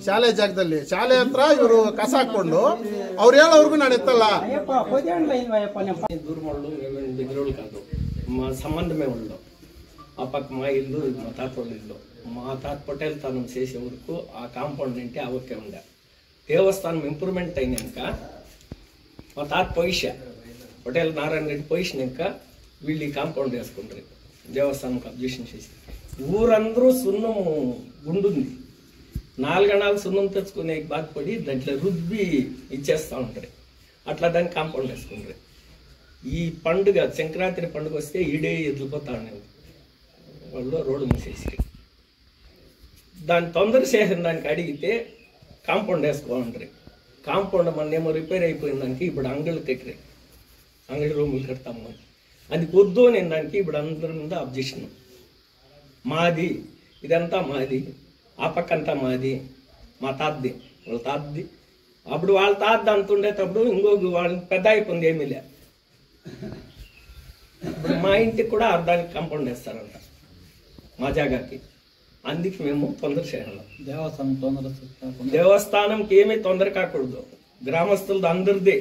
ಶಾಲೆ ಜಾಗದಲ್ಲಿ ಶಾಲೆ ಹತ್ರ ಇವರು ಕಸ ಹಾಕೊಂಡು ಅವ್ರು ಹೇಳೋರ್ಗು ನಾನು ఎత్తಲ್ಲ దూరమోళ్ళు దగ్గరోళ్ళు కాదు మా సంబంధమే వాళ్ళు ఆ పక్క మా ఇల్లు మా తాత వాళ్ళ ఇల్లు మా తాత పటేల్ తనం చేసే వరకు ఆ కాంపౌండ్ అంటే అవకే ఉండే దేవస్థానం ఇంప్రూవ్మెంట్ అయినాక మా తాత పొజిష పటేల్ నారాయణ రెడ్డి పొజిషనాక వీళ్ళు ఈ కాంపౌండ్ వేసుకుంటారు దేవస్థానంకి అబ్జెక్షన్ చేసి ఊరందరూ సున్నం గుండుంది 4 గణాలు సున్నం తెచ్చుకునే బాధపడి దాంట్లో రుద్ది ఇచ్చేస్తూ ఉంటారు అట్లా దాన్ని కాంపౌండ్ వేసుకుంటారు ఈ పండుగ సంక్రాంతి పండుగ వస్తే ఈడే ఎదిలిపోతా ఉండేది వాళ్ళు రోడ్డు మూసేసి దాని తొందర చేసిన దానికి అడిగితే కాంపౌండ్ వేసుకోమంటారు కాంపౌండ్ మొన్నేమో రిపేర్ అయిపోయిన దానికి ఇప్పుడు అంగళ్ళు కట్టారు అంగడి రూములు కడతాము అది వద్దు నేను దానికి ఇప్పుడు అందరి మీద అబ్జెక్షన్ మాది ఇదంతా మాది ఆ పక్క అంతా మాది మా తాతది వాళ్ళ తాతది అప్పుడు వాళ్ళ తాత అంత ఉండేటప్పుడు ఇంకొక వాళ్ళకి పెద్ద అయిపోయింది ఏమీ లే ఇప్పుడు మా ఇంటికి కూడా అర్ధానికి కాంపౌండ్ వేస్తారంట మా జాగాకి అందుకే మేము తొందర చేయాలి దేవస్థానంకి ఏమీ తొందర కాకూడదు గ్రామస్తులది అందరిదే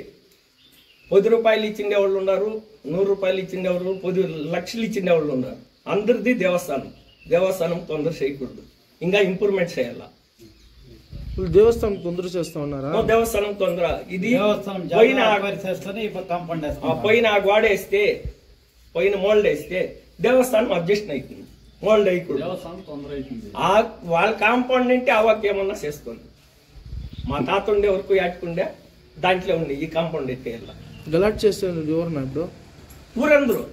10 రూపాయలు ఇచ్చిండే వాళ్ళు ఉన్నారు 100 రూపాయలు ఇచ్చిండే వాళ్ళు 10 లక్షలు ఇచ్చిండే వాళ్ళు ఉన్నారు అందరిది దేవస్థానం తొందర చేయకూడదు ఇంకా ఇంప్రూవ్మెంట్ చేయాలా దేవస్థానం తొందర చేస్తా ఉన్నారా దేవస్థానం తొందర ఇది పోయిన గోడ వేస్తే పోయిన మోల్డ్ వేస్తే దేవస్థానం అబ్జెక్షన్ అవుతుంది మోల్డ్ అయికూడదు వాళ్ళ కాంపౌండ్ అంటే అవ్వకి ఏమన్నా చేసుకోండి మా తాత ఉండే వరకు యాటుకుండే దాంట్లో ఉండి ఈ కాంపౌండ్ ఎత్తేయాల గలాట్ చేస్తే ఎవరు ఇప్పుడు ఊరందరూ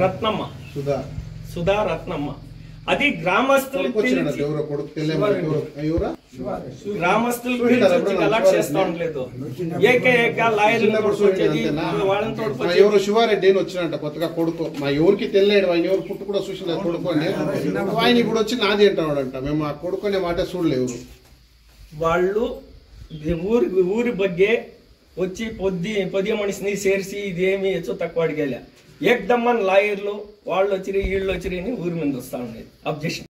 రత్నమ్మ సుధా రత్నమ్మ అది గ్రామస్తులకు గలాట్ చేస్తా ఉండలేదు ఎవరు శివారెడ్డి అని వచ్చినట్ట కొత్తగా కొడుకు మా ఎవరికి తెలియడు ఆయన ఎవరు పుట్టు కూడా చూసిన కొడుకు అని ఆయన ఇప్పుడు వచ్చి నాది అంటాడంట మేము ఆ కొడుకు అనే మాట చూడలేవు వాళ్ళు ఊరి ಬಗ್ಗೆ వచ్చి పొద్దు మనిషిని చేర్చి ఇదేమి హెచ్చు తక్కువ అడిగేలే ఏకదమ్మని లాయర్లు వాళ్ళు వచ్చిరి వీళ్ళు వచ్చిరి అని ఊరి మీద వస్తా ఉండేది అబ్జెక్షన్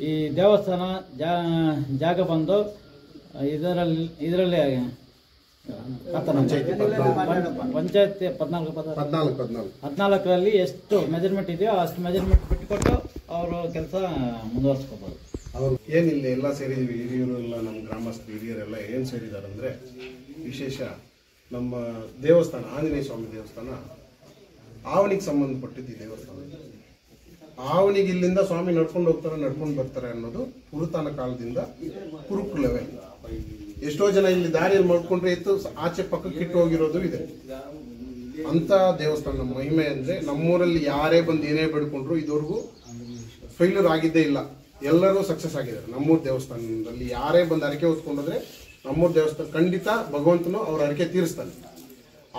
ಈ ದೇವಸ್ಥಾನ ಜಾಗ ಬಂದು ಇದರಲ್ಲಿ ಪಂಚಾಯತ್ 14ರಲ್ಲಿ ಎಷ್ಟು ಮೆಜರ್ಮೆಂಟ್ ಇದೆಯೋ ಅಷ್ಟು ಮೆಜರ್ಮೆಂಟ್ ಬಿಟ್ಟುಕೊಟ್ಟು ಅವರು ಕೆಲಸ ಮುಂದುವರಿಸ್ಕೋಬಹುದು. ಅವರು ಏನಿಲ್ಲ ಎಲ್ಲ ಸೇರಿದ್ವಿ ಹಿರಿಯರು ಎಲ್ಲ ನಮ್ಮ ಗ್ರಾಮಸ್ಥರು ಹಿರಿಯರೆಲ್ಲ ಏನು ಸೇರಿದ್ದಾರೆ ಅಂದರೆ ವಿಶೇಷ ನಮ್ಮ ದೇವಸ್ಥಾನ ಆಂಜನೇಯ ಸ್ವಾಮಿ ದೇವಸ್ಥಾನ ಆವನಿಗೆ ಸಂಬಂಧಪಟ್ಟಿದ್ದು ಈ ದೇವಸ್ಥಾನ. ಆವನಿಗೆ ಇಲ್ಲಿಂದ ಸ್ವಾಮಿ ನಡ್ಕೊಂಡು ಹೋಗ್ತಾರೆ ನಡ್ಕೊಂಡು ಬರ್ತಾರೆ ಅನ್ನೋದು ಪುರಾತನ ಕಾಲದಿಂದ ಕುರುಕುಲವೇ. ಎಷ್ಟೋ ಜನ ಇಲ್ಲಿ ದಾರಿಯಲ್ಲಿ ಮಾಡ್ಕೊಂಡ್ರೆ ಇತ್ತು ಆಚೆ ಪಕ್ಕಕ್ಕೆ ಇಟ್ಟು ಹೋಗಿರೋದು ಇದೆ. ಅಂತ ದೇವಸ್ಥಾನ ನಮ್ಮ ಮಹಿಮೆ ಅಂದರೆ ನಮ್ಮೂರಲ್ಲಿ ಯಾರೇ ಬಂದು ಏನೇ ಬೇಡ್ಕೊಂಡ್ರು ಇದುವರೆಗೂ ಫೇಲ್ಯೂರ್ ಆಗಿದ್ದೇ ಇಲ್ಲ, ಎಲ್ಲರೂ ಸಕ್ಸಸ್ ಆಗಿದ್ದಾರೆ. ನಮ್ಮೂರು ದೇವಸ್ಥಾನದಲ್ಲಿ ಯಾರೇ ಬಂದು ಅರಿಕೆ ಹೊತ್ಕೊಂಡ್ರೆ ನಮ್ಮೂರು ದೇವಸ್ಥಾನ ಖಂಡಿತ ಭಗವಂತನು ಅವ್ರ ಅರಿಕೆ ತೀರಿಸ್ತಾನೆ.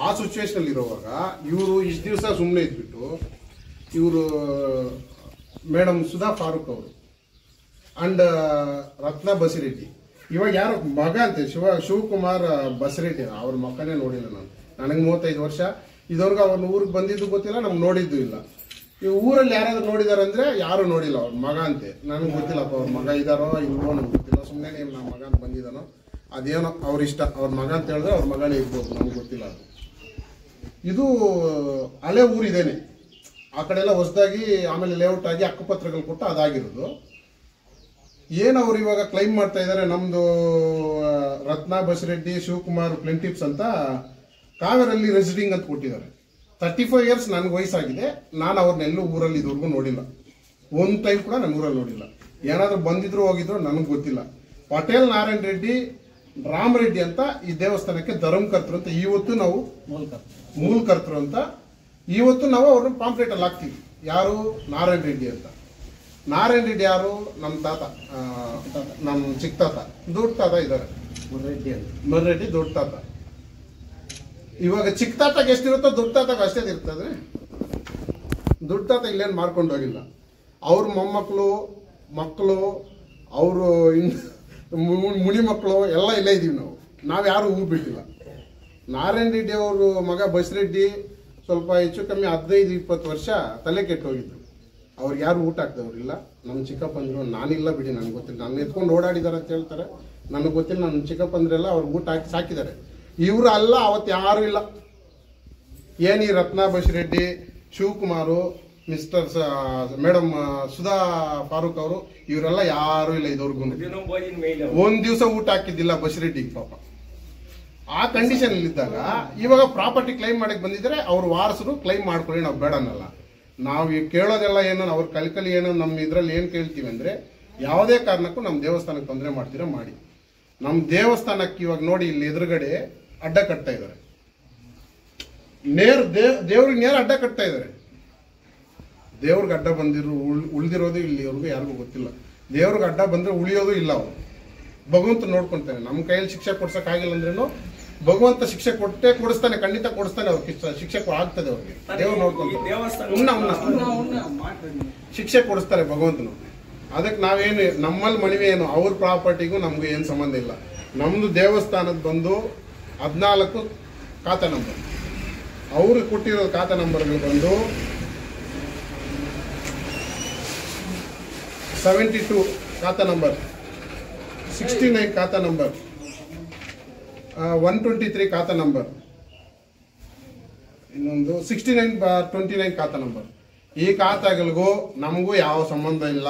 ಆ ಸಿಚುವೇಶನಲ್ಲಿ ಇರುವಾಗ ಇವರು ಇಷ್ಟು ದಿವಸ ಸುಮ್ಮನೆ ಇದ್ಬಿಟ್ಟು ಇವರು ಮೇಡಮ್ ಸುಧಾ ಫಾರೂಕ್ ಅವರು ಅಂಡ್ ರತ್ನ ಬಸಿರೆಡ್ಡಿ, ಇವಾಗ ಯಾರು ಮಗ ಅಂತೆ ಶಿವಕುಮಾರ್ ಬಸಿರೆಡ್ಡಿ, ಅವ್ರ ಮಕ್ಕನೇ ನೋಡಿಲ್ಲ ನಾನು. ನನಗೆ 35 ವರ್ಷ, ಇದುವರೆಗೂ ಅವ್ರನ್ನ ಊರಿಗೆ ಬಂದಿದ್ದು ಗೊತ್ತಿಲ್ಲ, ನಮ್ಗೆ ನೋಡಿದ್ದು ಇಲ್ಲ. ಈ ಊರಲ್ಲಿ ಯಾರಾದ್ರೂ ನೋಡಿದಾರೆ ಅಂದ್ರೆ ಯಾರು ನೋಡಿಲ್ಲ. ಅವ್ರ ಮಗ ಅಂತೆ, ನನಗೆ ಗೊತ್ತಿಲ್ಲಪ್ಪ ಅವ್ರ ಮಗ ಇದಾರೋ ಇಲ್ವೋ ನಮ್ಗೆ ಗೊತ್ತಿಲ್ಲ. ಸುಮ್ಮನೆ ನಮ್ಮ ಮಗ ಅಂತ ಬಂದಿದ್ದಾನೋ ಅದೇನೋ ಅವ್ರ ಇಷ್ಟ, ಅವ್ರ ಮಗ ಅಂತ ಹೇಳಿದ್ರೆ ಅವ್ರ ಮಗನೇ ಇರ್ಬೋದು, ನಮ್ಗೆ ಗೊತ್ತಿಲ್ಲ. ಅದು ಇದು ಹಳೆ ಊರಿದೇನೆ, ಆ ಕಡೆ ಎಲ್ಲ ಹೊಸದಾಗಿ ಆಮೇಲೆ ಲೇಔಟ್ ಆಗಿ ಹಕ್ಕುಪತ್ರಗಳು ಕೊಟ್ಟು ಅದಾಗಿರೋದು. ಏನು ಅವ್ರು ಇವಾಗ ಕ್ಲೈಮ್ ಮಾಡ್ತಾ ಇದ್ದಾರೆ, ನಮ್ದು ರತ್ನ ಬಸಿರೆಡ್ಡಿ ಶಿವಕುಮಾರ್ ಪ್ಲೆಂಟಿಪ್ಸ್ ಅಂತ ಕಾವೇರಲ್ಲಿ ರೆಸಿಡಿಂಗ್ ಅಂತ ಕೊಟ್ಟಿದ್ದಾರೆ. 35 ಇಯರ್ಸ್ ನನಗೆ ವಯಸ್ಸಾಗಿದೆ, ನಾನು ಅವ್ರನ್ನೆಲ್ಲೂ ಊರಲ್ಲಿ ಇದುವರೆಗೂ ನೋಡಿಲ್ಲ. ಒಂದು ಟೈಮ್ ಕೂಡ ನಾನು ಊರಲ್ಲಿ ನೋಡಿಲ್ಲ. ಏನಾದರೂ ಬಂದಿದ್ರು ಹೋಗಿದ್ರು ನನಗೆ ಗೊತ್ತಿಲ್ಲ. ಪಟೇಲ್ ನಾರಾಯಣ ರೆಡ್ಡಿ ರಾಮರೆಡ್ಡಿ ಅಂತ ಈ ದೇವಸ್ಥಾನಕ್ಕೆ ಧರ್ಮಕರ್ತರು ಅಂತ ಇವತ್ತು ನಾವು ಮೂಲಕರ್ತರು ಅಂತ ಇವತ್ತು ನಾವು ಅವ್ರನ್ನ ಪಾಂಪ್ಲೆಟ್ ಅಲ್ಲಿ ಹಾಕ್ತೀವಿ. ಯಾರು? ನಾರಾಯಣ ರೆಡ್ಡಿ ಅಂತ. ನಾರಾಯಣ ರೆಡ್ಡಿ ಯಾರು? ನಮ್ಮ ತಾತ, ನಮ್ಮ ಚಿಕ್ಕ ತಾತ, ದೊಡ್ಡ ತಾತ ಇದ್ದಾರೆ ಮರ್ರೆಡ್ಡಿ ದೊಡ್ಡ ತಾತ. ಇವಾಗ ಚಿಕ್ಕ ತಾತಗೆ ಎಷ್ಟಿರುತ್ತೋ ದೊಡ್ಡ ತಾತಗೆ ಅಷ್ಟೇ ಇರ್ತದೆ. ದೊಡ್ಡ ತಾತ ಇಲ್ಲೇನು ಮಾರ್ಕೊಂಡು ಹೋಗಿಲ್ಲ. ಅವ್ರ ಮೊಮ್ಮಕ್ಕಳು ಮಕ್ಕಳು ಅವರು ಮುನಿ ಮಕ್ಕಳು ಎಲ್ಲ ಇಲ್ಲೇ ಇದ್ದೀವಿ ನಾವು ಯಾರು ಊರು ಬಿಟ್ಟಿಲ್ಲ. ನಾರಾಯಣ ರೆಡ್ಡಿ ಅವರು ಮಗ ಬಸಿರೆಡ್ಡಿ ಸ್ವಲ್ಪ ಹೆಚ್ಚು ಕಮ್ಮಿ 15-20 ವರ್ಷ ತಲೆ ಕೆಟ್ಟು ಹೋಗಿದ್ರು. ಅವ್ರಿಗೆ ಯಾರು ಊಟ ಹಾಕ್ದವ್ರಿಲ್ಲ. ನಮ್ಮ ಚಿಕ್ಕಪ್ಪಂದ್ರು ನಾನಿಲ್ಲ ಬಿಡಿ, ನನಗೆ ಗೊತ್ತಿಲ್ಲ, ನಾನು ಎತ್ಕೊಂಡು ಓಡಾಡಿದಾರೆ ಅಂತ ಹೇಳ್ತಾರೆ, ನನಗೆ ಗೊತ್ತಿಲ್ಲ. ನನ್ನ ಚಿಕ್ಕಪ್ಪಂದ್ರೆಲ್ಲ ಅವ್ರಿಗೆ ಊಟ ಹಾಕಿ ಸಾಕಿದ್ದಾರೆ. ಇವರು ಅಲ್ಲ, ಅವತ್ತು ಯಾರು ಇಲ್ಲ. ಏನಿ ರತ್ನ ಬಶಿರೆಡ್ಡಿ, ಶಿವಕುಮಾರು, ಮಿಸ್ಟರ್ ಮೇಡಮ್ ಸುಧಾ ಫಾರೂಕ್ ಅವರು, ಇವರೆಲ್ಲ ಯಾರು ಇಲ್ಲ ಇದುವರೆಗೂ. ಒಂದ್ ದಿವಸ ಊಟ ಹಾಕಿದ್ದಿಲ್ಲ ಬಶಿರೆಡ್ಡಿಗೆ ಪಾಪ. ಆ ಕಂಡೀಷನ್ ಇದ್ದಾಗ ಇವಾಗ ಪ್ರಾಪರ್ಟಿ ಕ್ಲೈಮ್ ಮಾಡಕ್ ಬಂದಿದ್ರೆ ಅವ್ರು ವಾರಸರು ಕ್ಲೈಮ್ ಮಾಡ್ಕೊಳ್ಳಿ, ನಾವು ಬೇಡ ಅನ್ನಲ್ಲ. ನಾವು ಈಗ ಕೇಳೋದೆಲ್ಲ ಏನೋ ಅವ್ರ ಕಲ್ಕಲಿ ಏನೋ ನಮ್ಮ ಇದ್ರಲ್ಲಿ ಏನ್ ಕೇಳ್ತೀವಿ ಅಂದ್ರೆ, ಯಾವುದೇ ಕಾರಣಕ್ಕೂ ನಮ್ಮ ದೇವಸ್ಥಾನಕ್ಕೆ ತೊಂದರೆ ಮಾಡ್ತೀರಾ ಮಾಡಿ. ನಮ್ಮ ದೇವಸ್ಥಾನಕ್ಕೆ ಇವಾಗ ನೋಡಿ ಇಲ್ಲಿ ಎದುರುಗಡೆ ಅಡ್ಡ ಕಟ್ತಾ ಇದ್ದಾರೆ, ದೇವ್ರಿಗೆ ನೇರ ಅಡ್ಡ ಕಟ್ತಾ ಇದ್ದಾರೆ. ದೇವ್ರಿಗೆ ಅಡ್ಡ ಬಂದಿರೋ ಉಳಿದಿರೋದು ಇಲ್ಲಿವರೆಗೂ ಯಾರಿಗೂ ಗೊತ್ತಿಲ್ಲ. ದೇವ್ರಿಗೆ ಅಡ್ಡ ಬಂದ್ರೆ ಉಳಿಯೋದು ಇಲ್ಲ. ಅವರು ಭಗವಂತ ನೋಡ್ಕೊಂತಾನೆ. ನಮ್ಮ ಕೈಯಲ್ಲಿ ಶಿಕ್ಷೆ ಕೊಡ್ಸಕ್ ಆಗಿಲ್ಲ ಅಂದ್ರೇನು ಭಗವಂತ ಶಿಕ್ಷೆ ಕೊಡಿಸ್ತಾನೆ, ಖಂಡಿತ ಕೊಡಿಸ್ತಾನೆ. ಅವ್ರಿಗೆ ಶಿಕ್ಷೆ ಆಗ್ತದೆ, ಅವ್ರಿಗೆ ದೇವ್ರು ನೋಡ್ಕೊಂತಾನೆ, ಶಿಕ್ಷೆ ಕೊಡಿಸ್ತಾರೆ ಭಗವಂತನು. ಅದಕ್ಕೆ ನಾವೇನು ನಮ್ಮಲ್ಲಿ ಮನವಿ ಏನು, ಅವ್ರ ಪ್ರಾಪರ್ಟಿಗೂ ನಮ್ಗೂ ಏನು ಸಂಬಂಧ ಇಲ್ಲ. ನಮ್ದು ದೇವಸ್ಥಾನದ ಬಂದು 14 ಖಾತಾ ನಂಬರ್, ಅವ್ರಿಗೆ ಕೊಟ್ಟಿರೋ ಖಾತಾ ನಂಬರ್ಗಳು ಬಂದು 72 ಖಾತಾ ನಂಬರ್, 69 ಖಾತಾ ನಂಬರ್, 123 ಖಾತಾ ನಂಬರ್, ಇನ್ನೊಂದು 69/29 ಖಾತಾ ನಂಬರ್. ಈ ಖಾತಾಗಳಿಗೂ ನಮಗೂ ಯಾವ ಸಂಬಂಧ ಇಲ್ಲ.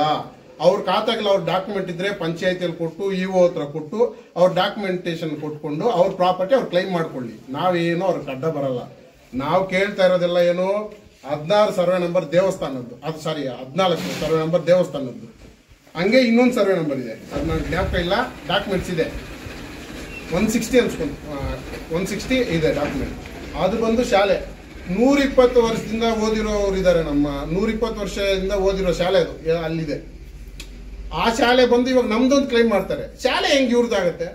ಅವ್ರ ಖಾತಾಗಳು ಅವ್ರ ಡಾಕ್ಯುಮೆಂಟ್ ಇದ್ರೆ ಪಂಚಾಯತಿಯಲ್ಲಿ ಕೊಟ್ಟು ಇಒ ಹತ್ರ ಕೊಟ್ಟು ಅವ್ರ ಡಾಕ್ಯುಮೆಂಟೇಶನ್ ಕೊಟ್ಕೊಂಡು ಅವ್ರ ಪ್ರಾಪರ್ಟಿ ಅವ್ರು ಕ್ಲೈಮ್ ಮಾಡ್ಕೊಳ್ಳಿ. ನಾವೇನೋ ಅವ್ರಿಗೆ ಅಡ್ಡ ಬರಲ್ಲ. ನಾವು ಕೇಳ್ತಾ ಇರೋದೆಲ್ಲ ಏನು, 16 ಸರ್ವೆ ನಂಬರ್ ದೇವಸ್ಥಾನದ್ದು, ಅದು ಸಾರಿ 14 ಸರ್ವೆ ನಂಬರ್ ದೇವಸ್ಥಾನದ್ದು. ಹಂಗೆ ಇನ್ನೊಂದು ಸರ್ವೆ ನಂಬರ್ ಇದೆ, ಅದು ನನಗೆ ಜ್ಞಾಪಕ ಇಲ್ಲ, ಡಾಕ್ಯುಮೆಂಟ್ಸ್ ಇದೆ. 160 ಅನ್ಸ್ಕೊಂಡು 160 ಇದೆ ಡಾಕ್ಯುಮೆಂಟ್. ಅದು ಬಂದು ಶಾಲೆ 120 ವರ್ಷದಿಂದ ಓದಿರೋರು ಇದ್ದಾರೆ. ನಮ್ಮ 120 ವರ್ಷದಿಂದ ಓದಿರೋ ಶಾಲೆ ಅದು ಅಲ್ಲಿದೆ. ಆ ಶಾಲೆ ಬಂದು ಇವಾಗ ನಮ್ದೊಂದು ಕ್ಲೈಮ್ ಮಾಡ್ತಾರೆ. ಶಾಲೆ ಹೆಂಗೆ ಇವ್ರದ್ದಾಗತ್ತೆ?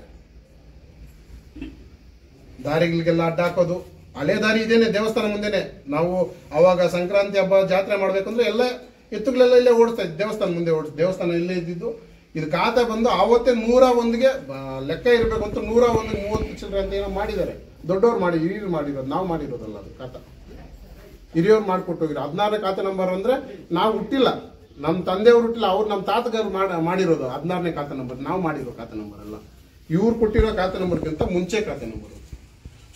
ದಾರಿಗಳಿಗೆಲ್ಲ ಅಡ್ಡ ಹಾಕೋದು, ಹಳೆ ದಾರಿ ಇದೇನೆ ದೇವಸ್ಥಾನ ಮುಂದೆನೆ. ನಾವು ಅವಾಗ ಸಂಕ್ರಾಂತಿ ಹಬ್ಬ ಜಾತ್ರೆ ಮಾಡ್ಬೇಕಂದ್ರೆ ಎಲ್ಲ ಎತ್ತುಗಳೆಲ್ಲ ಇಲ್ಲೇ ಓಡಿಸ್ತಾ ಇದ್ದು, ದೇವಸ್ಥಾನ ಮುಂದೆ ದೇವಸ್ಥಾನ ಇಲ್ಲೇ ಇದ್ದಿದ್ದು. ಇದು ಖಾತಾ ಬಂದು ಆವತ್ತೇ 101ಗೆ ಲೆಕ್ಕ ಇರಬೇಕು ಅಂತ 101 30 ಚಿಲ್ಲರೆ ಅಂತ ಏನೋ ಮಾಡಿದ್ದಾರೆ. ದೊಡ್ಡವ್ರು ಹಿರಿಯರು ಮಾಡಿರೋದು, ನಾವು ಮಾಡಿರೋದಲ್ಲ ಅದು ಖಾತಾ. ಹಿರಿಯವ್ರು ಮಾಡ್ಕೊಟ್ಟು ಹೋಗಿರೋ 16 ಖಾತಾ ನಂಬರ್ ಅಂದ್ರೆ ನಾವು ಹುಟ್ಟಿಲ್ಲ, ನಮ್ಮ ತಂದೆಯವ್ರು ಹುಟ್ಟಿಲ್ಲ, ಅವ್ರು ನಮ್ಮ ತಾತಗಾರು ಮಾಡಿರೋದು 16ನೇ ಖಾತಾ ನಂಬರ್. ನಾವು ಮಾಡಿರೋ ಖಾತಾ ನಂಬರ್ ಅಲ್ಲ, ಇವ್ರು ಕೊಟ್ಟಿರೋ ಖಾತಾ ನಂಬರ್ಗಿಂತ ಮುಂಚೆ ಖಾತಾ ನಂಬರ್.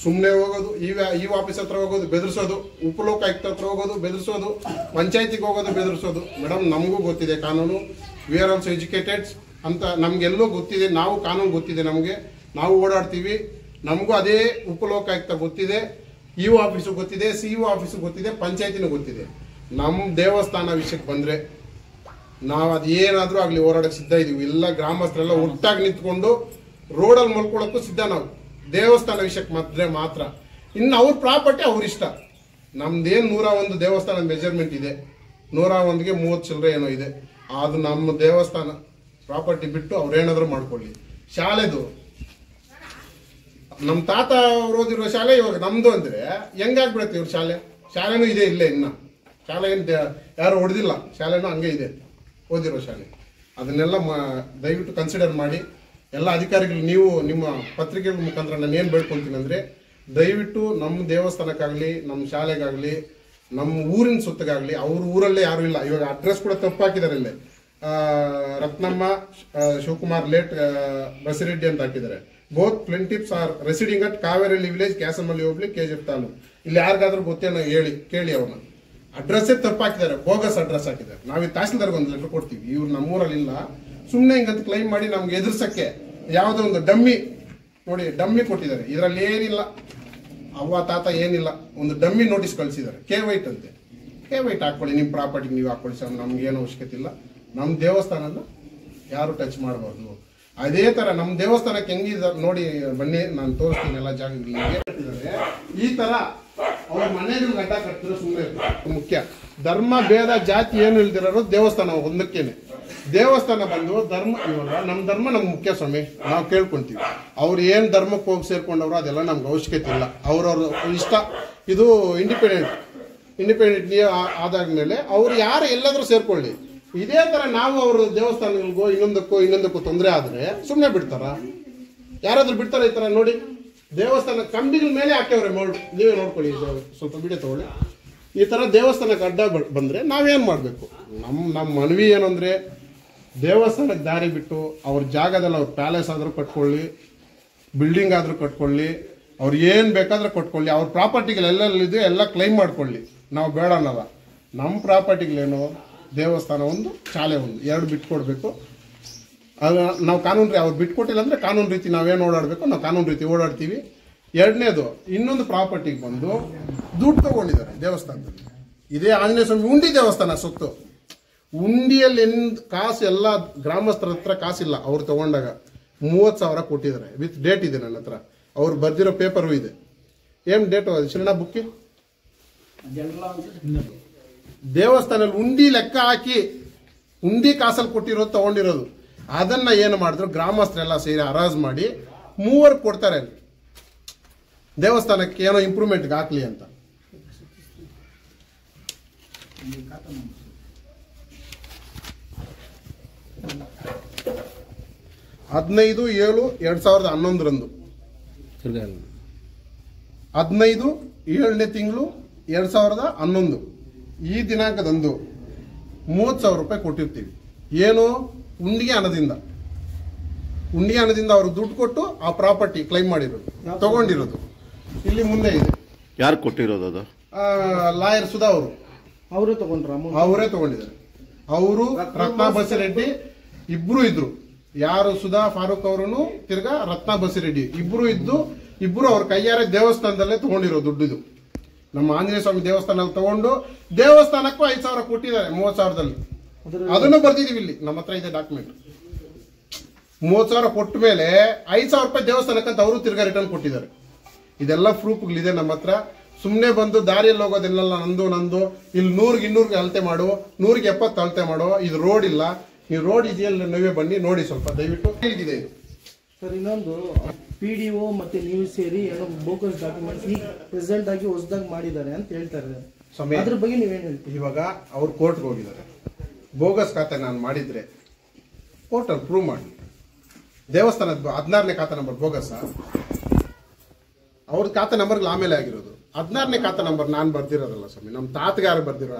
ಸುಮ್ಮನೆ ಹೋಗೋದು, ಈ ಆಫೀಸ್ ಹತ್ರ ಹೋಗೋದು ಬೆದರಿಸೋದು, ಉಪಲೋಕಾಯುಕ್ತ ಹತ್ರ ಹೋಗೋದು ಬೆದರಿಸೋದು, ಪಂಚಾಯತಿಗೆ ಹೋಗೋದು ಬೆದರಿಸೋದು. ಮೇಡಮ್ ನಮಗೂ ಗೊತ್ತಿದೆ ಕಾನೂನು, ವಿ ಆರ್ ಆಲ್ಸೋ ಎಜುಕೇಟೆಡ್ಸ್ ಅಂತ ನಮ್ಗೆಲ್ಲೂ ಗೊತ್ತಿದೆ. ನಾವು ಕಾನೂನು ಗೊತ್ತಿದೆ ನಮಗೆ, ನಾವು ಓಡಾಡ್ತೀವಿ. ನಮಗೂ ಅದೇ ಉಪಲೋಕಾಯುಕ್ತ ಗೊತ್ತಿದೆ, ಇಒ ಆಫೀಸು ಗೊತ್ತಿದೆ, ಸಿಇಒ ಆಫೀಸು ಗೊತ್ತಿದೆ, ಪಂಚಾಯತಿನೂ ಗೊತ್ತಿದೆ. ನಮ್ಮ ದೇವಸ್ಥಾನ ವಿಷಯಕ್ಕೆ ಬಂದ್ರೆ ನಾವು ಅದೇನಾದ್ರೂ ಆಗ್ಲಿ ಹೋರಾಡಕ್ಕೆ ಸಿದ್ಧ ಇದೀವಿ. ಎಲ್ಲ ಗ್ರಾಮಸ್ಥರೆಲ್ಲ ಒಟ್ಟಾಗಿ ನಿಂತ್ಕೊಂಡು ರೋಡಲ್ಲಿ ಮಲ್ಕೊಳ್ಳೋಕ್ಕೂ ಸಿದ್ಧ ನಾವು. ದೇವಸ್ಥಾನ ವಿಷಯಕ್ಕೆ ಮಾತ್ರ ಇನ್ನು ಅವ್ರ ಪ್ರಾಪರ್ಟಿ ಅವ್ರ ಇಷ್ಟ. ನಮ್ದೇನು 101 ದೇವಸ್ಥಾನ ಮೆಜರ್ಮೆಂಟ್ ಇದೆ, 101ಗೆ 30 ಚಿಲ್ಲರೆ ಏನೋ ಇದೆ. ಅದು ನಮ್ಮ ದೇವಸ್ಥಾನ ಪ್ರಾಪರ್ಟಿ ಬಿಟ್ಟು ಅವ್ರೇನಾದ್ರೂ ಮಾಡ್ಕೊಳ್ಳಿ. ಶಾಲೆದು ನಮ್ಮ ತಾತ ಅವ್ರು ಓದಿರೋ ಶಾಲೆ ಇವಾಗ ನಮ್ದು ಅಂದ್ರೆ ಹೆಂಗಾಗ್ಬಿಡತ್ತೆ ಇವ್ರ ಶಾಲೆನೂ ಇದೆ ಇಲ್ಲೇ. ಇನ್ನ ಶಾಲೆ ಏನು ಯಾರು ಹೊಡೆದಿಲ್ಲ, ಶಾಲೆನೂ ಹಂಗೆ ಇದೆ ಓದಿರೋ ಶಾಲೆ. ಅದನ್ನೆಲ್ಲ ದಯವಿಟ್ಟು ಕನ್ಸಿಡರ್ ಮಾಡಿ ಎಲ್ಲ ಅಧಿಕಾರಿಗಳು. ನೀವು ನಿಮ್ಮ ಪತ್ರಿಕೆಗಳ ಮುಖಾಂತರ ನಾನು ಏನು ಬೇಡ್ಕೊಳ್ತೀನಿ ಅಂದರೆ, ದಯವಿಟ್ಟು ನಮ್ಮ ದೇವಸ್ಥಾನಕ್ಕಾಗಲಿ, ನಮ್ಮ ಶಾಲೆಗಾಗಲಿ, ನಮ್ಮ ಊರಿನ ಸುತ್ತಗಾಗಲಿ, ಅವ್ರ ಊರಲ್ಲೇ ಯಾರು ಇಲ್ಲ. ಇವಾಗ ಅಡ್ರೆಸ್ ಕೂಡ ತಪ್ಪು ಹಾಕಿದ್ದಾರೆ. ಇಲ್ಲೇ ರತ್ನಮ್ಮ ಶಿವಕುಮಾರ್ ಲೇಟ್ ಬಸಿರೆಡ್ಡಿ ಅಂತ ಹಾಕಿದ್ದಾರೆ. Both plaintiffs are residing at Kaveralli village, Kyasamalli hobli, KGF taluk. ಇಲ್ಲಿ ಯಾರಿಗಾದ್ರೂ ಗೊತ್ತೇನೋ ಕೇಳಿ ಅವ್ರನ್ನ. ಅಡ್ರೆಸ್ಸೇ ತಪ್ಪು ಹಾಕಿದ್ದಾರೆ, ಬೋಗಸ್ ಅಡ್ರೆಸ್ ಹಾಕಿದ್ದಾರೆ. ನಾವು ತಹಸೀಲ್ದಾರ್ಗೆ ಒಂದು ಲೆಟರ್ ಕೊಡ್ತೀವಿ, ಇವ್ರು ನಮ್ಮೂರಲ್ಲಿ ಇಲ್ಲ, ಸುಮ್ಮನೆ ಹಿಂಗಂತ ಕ್ಲೈಮ್ ಮಾಡಿ ನಮ್ಗೆ ಎದುರ್ಸಕ್ಕೆ ಯಾವುದೋ ಒಂದು ಡಮ್ಮಿ ನೋಡಿ, ಡಮ್ಮಿ ಕೊಟ್ಟಿದ್ದಾರೆ. ಇದರಲ್ಲಿ ಏನಿಲ್ಲ, ಅವ್ವ ತಾತ ಏನಿಲ್ಲ, ಒಂದು ಡಮ್ಮಿ ನೋಟಿಸ್ ಕಳಿಸಿದ್ದಾರೆ. ಕೆ-ವೈಟ್ ಅಂತೆ. ಕೆ-ವೈಟ್ ಹಾಕೊಳ್ಳಿ, ನಿಮ್ಮ ಪ್ರಾಪರ್ಟಿಗೆ ನೀವು ಹಾಕೊಳ್ಳಿ ಸರ್, ನಮ್ಗೇನು ಅವಶ್ಯಕತೆ ಇಲ್ಲ. ನಮ್ಮ ದೇವಸ್ಥಾನನ ಯಾರು ಟಚ್ ಮಾಡಬಾರ್ದು. ಅದೇ ತರ ನಮ್ಮ ದೇವಸ್ಥಾನಕ್ಕೆ ಹೆಂಗಿದ್ದಾರೆ ನೋಡಿ, ಬನ್ನಿ ನಾನು ತೋರಿಸ್ತೀನಿ ಎಲ್ಲ ಜಾಗಗಳಿಗೆ. ಈ ತರ ಅವ್ರ ಮನೆಗಳು ಗಡ್ಡ ಕಟ್ಟಿದ್ರೆ ಸುಮ್ಮನೆ ಮುಖ್ಯ. ಧರ್ಮ ಭೇದ ಜಾತಿ ಏನು ಇಲ್ದಿರೋರು ದೇವಸ್ಥಾನ ಒಂದಕ್ಕೇನೆ. ದೇವಸ್ಥಾನ ಬಂದು ಧರ್ಮ, ಇವಾಗ ನಮ್ಮ ಧರ್ಮ ನಮ್ಗೆ ಮುಖ್ಯ ಸ್ವಾಮಿ, ನಾವು ಕೇಳ್ಕೊಂತೀವಿ. ಅವ್ರು ಏನ್ ಧರ್ಮಕ್ಕೆ ಹೋಗಿ ಸೇರ್ಕೊಂಡವ್ರು ಅದೆಲ್ಲ ನಮ್ಗೆ ಅವಶ್ಯಕತೆ ಇಲ್ಲ. ಅವ್ರವ್ರ ಇಷ್ಟ. ಇದು ಇಂಡಿಪೆಂಡೆಂಟ್ ಆದಾದ್ಮೇಲೆ ಅವ್ರು ಯಾರು ಎಲ್ಲಾದ್ರೂ ಸೇರ್ಕೊಳ್ಳಿ. ಇದೇ ತರ ನಾವು ಅವ್ರ ದೇವಸ್ಥಾನಗಳಿಗೋ ಇನ್ನೊಂದಕ್ಕೂ ತೊಂದರೆ ಆದ್ರೆ ಸುಮ್ಮನೆ ಬಿಡ್ತಾರ? ಯಾರಾದ್ರೂ ಬಿಡ್ತಾರ? ಈ ತರ ನೋಡಿ, ದೇವಸ್ಥಾನ ಕಂಬಿಗಳ ಮೇಲೆ ಹಾಕ್ಯವ್ರೆ, ನೀವೇ ನೋಡ್ಕೊಳ್ಳಿ, ಸ್ವಲ್ಪ ವಿಡಿಯೋ ತಗೊಳ್ಳಿ. ಈ ತರ ದೇವಸ್ಥಾನಕ್ಕೆ ಅಡ್ಡ ಬಂದ್ರೆ ನಾವೇನ್ ಮಾಡ್ಬೇಕು? ನಮ್ಮ ಮನವಿ ಏನಂದ್ರೆ ದೇವಸ್ಥಾನಕ್ಕೆ ದಾರಿ ಬಿಟ್ಟು ಅವ್ರ ಜಾಗದಲ್ಲಿ ಅವ್ರ ಪ್ಯಾಲೇಸ್ ಆದರೂ ಕಟ್ಕೊಳ್ಳಿ, ಬಿಲ್ಡಿಂಗ್ ಆದರೂ ಕಟ್ಕೊಳ್ಳಿ, ಅವ್ರು ಏನು ಬೇಕಾದ್ರೆ ಕಟ್ಕೊಳ್ಳಿ, ಅವ್ರ ಪ್ರಾಪರ್ಟಿಗಳು ಎಲ್ಲೆಲ್ಲಿದೆ ಎಲ್ಲ ಕ್ಲೈಮ್ ಮಾಡ್ಕೊಳ್ಳಿ, ನಾವು ಬೇಡ ಅನ್ನಲ್ಲ. ನಮ್ಮ ಪ್ರಾಪರ್ಟಿಗಳೇನು ದೇವಸ್ಥಾನ ಒಂದು, ಶಾಲೆ ಒಂದು, ಎರಡು ಬಿಟ್ಕೊಡ್ಬೇಕು. ಅದು ನಾವು ಕಾನೂನು ಅವ್ರು ಬಿಟ್ಕೊಟ್ಟಿಲ್ಲ ಅಂದರೆ ಕಾನೂನು ರೀತಿ ನಾವೇನು ಓಡಾಡಬೇಕು ನಾವು ಕಾನೂನು ರೀತಿ ಓಡಾಡ್ತೀವಿ. ಎರಡನೇದು, ಇನ್ನೊಂದು ಪ್ರಾಪರ್ಟಿಗೆ ಬಂದು ದುಡ್ಡು ತಗೊಂಡಿದ್ದಾರೆ ದೇವಸ್ಥಾನದಲ್ಲಿ. ಇದೇ ಆಂಜನೇಯ ಸ್ವಾಮಿ ಉಂಡಿ ದೇವಸ್ಥಾನ ಸೊತ್ತು, ಉಂಡಿಯಲ್ಲಿ ಕಾಸು ಎಲ್ಲ ಗ್ರಾಮಸ್ಥರ ಹತ್ರ ಕಾಸಿಲ್ಲ. ಅವ್ರು ತಗೊಂಡಾಗ 30,000 ಕೊಟ್ಟಿದ್ದಾರೆ. ವಿತ್ ಡೇಟ್ ಇದೆ ನನ್ನ ಹತ್ರ, ಅವ್ರು ಬರ್ದಿರೋ ಪೇಪರು ಇದೆ. ಏನ್ ಡೇಟು ಅದು ಶಿರಣ ಬುಕ್ಕಿ? ದೇವಸ್ಥಾನದಲ್ಲಿ ಉಂಡಿ ಲೆಕ್ಕ ಹಾಕಿ ಉಂಡಿ ಕಾಸಲ್ಲಿ ಕೊಟ್ಟಿರೋದು ತಗೊಂಡಿರೋದು. ಅದನ್ನ ಏನು ಮಾಡಿದ್ರು, ಗ್ರಾಮಸ್ಥರೆಲ್ಲ ಸೇರಿ ಹರಾಜು ಮಾಡಿ 3 ಕೊಡ್ತಾರೆ ಅಲ್ಲಿ ದೇವಸ್ಥಾನಕ್ಕೆ ಏನೋ ಇಂಪ್ರೂವ್ಮೆಂಟ್ಗೆ ಹಾಕ್ಲಿ ಅಂತ. ಹದಿನೈದು 7/2011 15/7 ತಿಂಗಳು 2011 ಈ ದಿನಾಂಕದಂದು 30,000 ರೂಪಾಯಿ ಕೊಟ್ಟಿರ್ತೀವಿ. ಏನು ಉಂಡಿಗೆ ಹಣದಿಂದ ಅವ್ರು ದುಡ್ಡು ಕೊಟ್ಟು ಆ ಪ್ರಾಪರ್ಟಿ ಕ್ಲೈಮ್ ಮಾಡಿರೋದು, ತಗೊಂಡಿರೋದು. ಇಲ್ಲಿ ಮುಂದೆ ಇದೆ. ಯಾರು ಕೊಟ್ಟಿರೋದು ಅದು? ಲಾಯರ್ ಸುಧಾ ಅವರು, ಅವರೇ ತಗೊಂಡಿದ್ದಾರೆ. ಅವರು ರತ್ನಾ ಬಸಿರೆಡ್ಡಿ ಇಬ್ರು ಇದ್ರು. ಯಾರು ಸುಧಾ ಫಾರೂಕ್ ಅವರೂ ತಿರ್ಗಾ ರತ್ನಾ ಬಸಿರೆಡ್ಡಿ ಇಬ್ರು ಅವ್ರ ಕೈಯಾರೆ ದೇವಸ್ಥಾನದಲ್ಲೇ ತಗೊಂಡಿರೋ ದುಡ್ಡು. ನಮ್ಮ ಆಂಜನೇಯ ಸ್ವಾಮಿ ದೇವಸ್ಥಾನದಲ್ಲಿ ತಗೊಂಡು ದೇವಸ್ಥಾನಕ್ಕೂ 5,000 ಕೊಟ್ಟಿದ್ದಾರೆ 30,000ದಲ್ಲಿ. ಅದನ್ನು ಬರ್ದಿದೀವಿ ಇಲ್ಲಿ, ನಮ್ಮ ಹತ್ರ ಇದೆ ಡಾಕ್ಯುಮೆಂಟ್. 30,000 ಕೊಟ್ಟ ಮೇಲೆ 5,000 ರೂಪಾಯಿ ದೇವಸ್ಥಾನಕ್ಕಂತ ಅವರು ತಿರ್ಗಾ ರಿಟರ್ನ್ ಕೊಟ್ಟಿದ್ದಾರೆ. ಇದೆಲ್ಲ ಪ್ರೂಫ್ಗಳಿದೆ ನಮ್ಮ ಹತ್ರ. ಸುಮ್ಮನೆ ಬಂದು ದಾರಿಯಲ್ಲಿ ಹೋಗೋದೆಲ್ಲ ನಂದು ಇಲ್ಲಿ 100ಗೆ 200 ಅಳತೆ ಮಾಡು, 100ಗೆ 70 ಅಳತೆ ಮಾಡು. ಇದು ರೋಡ್ ಇಲ್ಲ, ನೀವು ರೋಡ್ ಇದೆಯಲ್ಲ ನೀವೇ ಬನ್ನಿ ನೋಡಿ ಸ್ವಲ್ಪ ದಯವಿಟ್ಟು. ಇದೆ ಸರ್, ಇನ್ನೊಂದು PDO ಮತ್ತೆ ನೀವು ಸೇರಿ ಏನೋ ಬೋಕಸ್ ಡಾಕ್ಯುಮೆಂಟ್ಸ್ ಈಗ ಪ್ರೆಸೆಂಟ್ ಆಗಿ ಹೊಸದಾಗಿ ಮಾಡಿದ್ದಾರೆ ಅಂತ ಹೇಳ್ತಾರೆ. ಅದ್ರ ಬಗ್ಗೆ ನೀವೇನು ಹೇಳ್ತೀವಿ? ಇವಾಗ ಅವ್ರು ಕೋರ್ಟ್ಗೆ ಹೋಗಿದ್ದಾರೆ. ಬೋಗಸ್ ಖಾತೆ ನಾನು ಮಾಡಿದ್ರೆ ಕೋರ್ಟಲ್ಲಿ ಪ್ರೂವ್ ಮಾಡಿ. ದೇವಸ್ಥಾನದ 16ನೇ ಖಾತೆ ನಂಬರ್ ಬೋಗಸ್, ಅವ್ರ ಖಾತೆ ನಂಬರ್ಗಳು ಆಮೇಲೆ ಆಗಿರೋದು. 16ನೇ ಖಾತೆ ನಂಬರ್ ನಾನು ಬರ್ದಿರೋದಲ್ಲ ಸ್ವಾಮಿ, ನಮ್ಮ ತಾತಗಾರ ಬರ್ದಿರೋ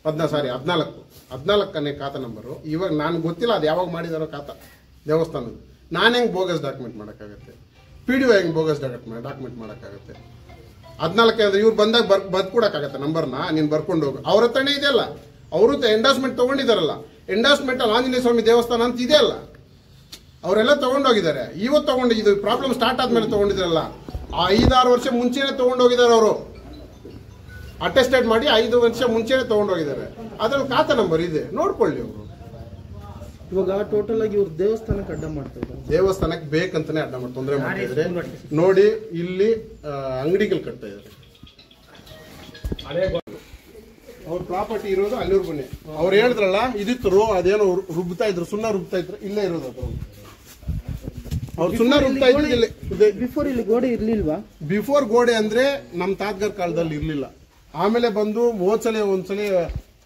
14ನೇ ಖಾತೆ ನಂಬರು. ಇವಾಗ ನಾನು ಗೊತ್ತಿಲ್ಲ ಅದು ಯಾವಾಗ ಮಾಡಿದಾರೋ ಖಾತಾ ದೇವಸ್ಥಾನದ. ನಾನು ಹೆಂಗೆ ಬೋಗಸ್ ಡಾಕ್ಯುಮೆಂಟ್ ಮಾಡೋಕ್ಕಾಗತ್ತೆ? PDO ಹೆಂಗೆ ಬೋಗಸ್ ಡಾಕ್ಯುಮೆಂಟ್ ಮಾಡೋಕ್ಕಾಗತ್ತೆ? 14 ಅಂದ್ರೆ ಇವ್ರು ಬಂದಾಗ ಬರ್ಕೊಡಕ್ಕಾಗತ್ತೆ ನಂಬರ್ನ? ನೀನು ಬರ್ಕೊಂಡು ಹೋಗು. ಅವ್ರ ಹತ್ರನೇ ಇದೆಯಲ್ಲ, ಅವರು ಎಂಡಾಸ್ಮೆಂಟ್ ತಗೊಂಡಿದಾರಲ್ಲ. ಎಂಡಾಸ್ಮೆಂಟ್ ಅಲ್ಲಿ ಆಂಜನೇಯ ಸ್ವಾಮಿ ದೇವಸ್ಥಾನ ಅಂತ ಇದೆಯಲ್ಲ, ಅವರೆಲ್ಲ ತಗೊಂಡೋಗಿದ್ದಾರೆ. ಇವತ್ತು ತಗೊಂಡು ಇದು ಪ್ರಾಬ್ಲಮ್ ಸ್ಟಾರ್ಟ್ ಆದ್ಮೇಲೆ ತಗೊಂಡಿದ್ರಲ್ಲ, 5-6 ವರ್ಷ ಮುಂಚೆನೆ ತಗೊಂಡೋಗಿದ್ದಾರೆ ಅವರು. ಅಟೆಸ್ಟೆಡ್ ಮಾಡಿ 5 ವರ್ಷ ಮುಂಚೆನೆ ತಗೊಂಡೋಗಿದ್ದಾರೆ. ಅದ್ರಲ್ಲಿ ಖಾತಾ ನಂಬರ್ ಇದೆ, ನೋಡ್ಕೊಳ್ಳಿ ಅವರು. ಇವಾಗ ಟೋಟಲ್ ಆಗಿ ಇವ್ರು ದೇವಸ್ಥಾನಕ್ಕೆ ಅಡ್ಡ ಮಾಡ್ತಾ ಇದ್ದಾರೆ. ದೇವಸ್ಥಾನಕ್ಕೆ ಬೇಕಂತಾನೆ ಅಡ್ಡ ಮಾಡಿ ತೊಂದರೆ ಮಾಡ್ತಾ ಇದ್ರೆ ನೋಡಿ. ಇಲ್ಲಿ ಅಂಗಡಿಗಳು ಕಟ್ತಾ ಇದ್ದಾರೆ. ಅವ್ರ ಪ್ರಾಪರ್ಟಿ ಇರೋದು ಅಲ್ಲಿವರೆಗೂ. ಅವ್ರು ಹೇಳಿದ್ರಲ್ಲ ಇದಿತ್ತು ಅದೇನೋ ರುಬ್ತಾ ಇದ್ರು, ಸುಣ್ಣ ರುಬ್ತಾ ಇದ್ರು, ಇಲ್ಲೇ ಇರೋದು ಅದು. ಅವ್ರು ಸುಣ್ಣ ರುಬ್ತಾ ಇದ್ರು. ಬಿಫೋರ್ ಇಲ್ಲಿ ಗೋಡೆ ಇರ್ಲಿಲ್ವಾ? ಬಿಫೋರ್ ಗೋಡೆ ಅಂದ್ರೆ ನಮ್ಮ ತಾತಗಾರ ಕಾಲದಲ್ಲಿ ಇರ್ಲಿಲ್ಲ. ಆಮೇಲೆ ಬಂದು ಒಂದ್ಸಲಿ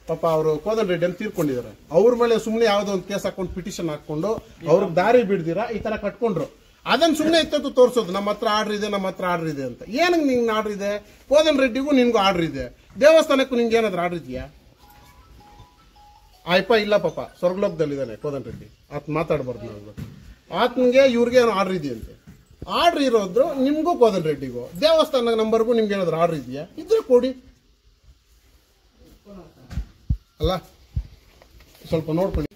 ಪಾಪ ಅವರು ಕೋದನ್ ರೆಡ್ಡಿ ಅಂತ ತೀರ್ಕೊಂಡಿದ್ದಾರೆ. ಅವ್ರ ಮೇಲೆ ಸುಮ್ಮನೆ ಯಾವ್ದೋ ಒಂದು ಕೇಸ್ ಹಾಕೊಂಡು ಪಿಟಿಷನ್ ಹಾಕೊಂಡು ಅವ್ರಿಗೆ ದಾರಿ ಬಿಡ್ದಿರಾ ಈ ತರ ಕಟ್ಕೊಂಡ್ರು. ಅದನ್ನ ಸುಮ್ಮನೆ ಇತ್ತು ತೋರಿಸೋದು, ನಮ್ಮ ಹತ್ರ ಆರ್ಡರ್ ಇದೆ ಅಂತ. ಏನಂಗ್ ನಿಂಗೆ ಆರ್ಡರ್ ಇದೆ? ಕೋದನ್ ರೆಡ್ಡಿಗೂ ನಿನ್ಗೂ ಆರ್ಡರ್ ಇದೆ, ದೇವಸ್ಥಾನಕ್ಕೂ ನಿಂಗೆ ಏನಾದ್ರು ಆರ್ಡರ್ ಇದೆಯಾ? ಆಯ್ಪ ಇಲ್ಲ ಪಾಪ ಸ್ವರ್ಗಲೋಕದಲ್ಲಿದ್ದಾನೆ ಕೋದನ್ ರೆಡ್ಡಿ, ಆತ್ ಮಾತಾಡ್ಬಾರ್ದು ನಾವು. ಆತನಿಗೆ ಇವ್ರಿಗೆ ಏನೋ ಆರ್ಡರ್ ಇದೆಯಂತೆ. ಆರ್ಡರ್ ಇರೋದ್ರು ನಿಮ್ಗೂ ಕೋದನ್ ರೆಡ್ಡಿಗೂ ದೇವಸ್ಥಾನ ನಂಬರ್ಗೂ ನಿಮ್ಗೆ ಏನಾದ್ರು ಆರ್ಡರ್ ಇದೆಯಾ? ಇದ್ರೆ ಕೊಡಿ ಅಲ್ಲ, ಸ್ವಲ್ಪ ನೋಡ್ಕೊಳ್ಳಿ.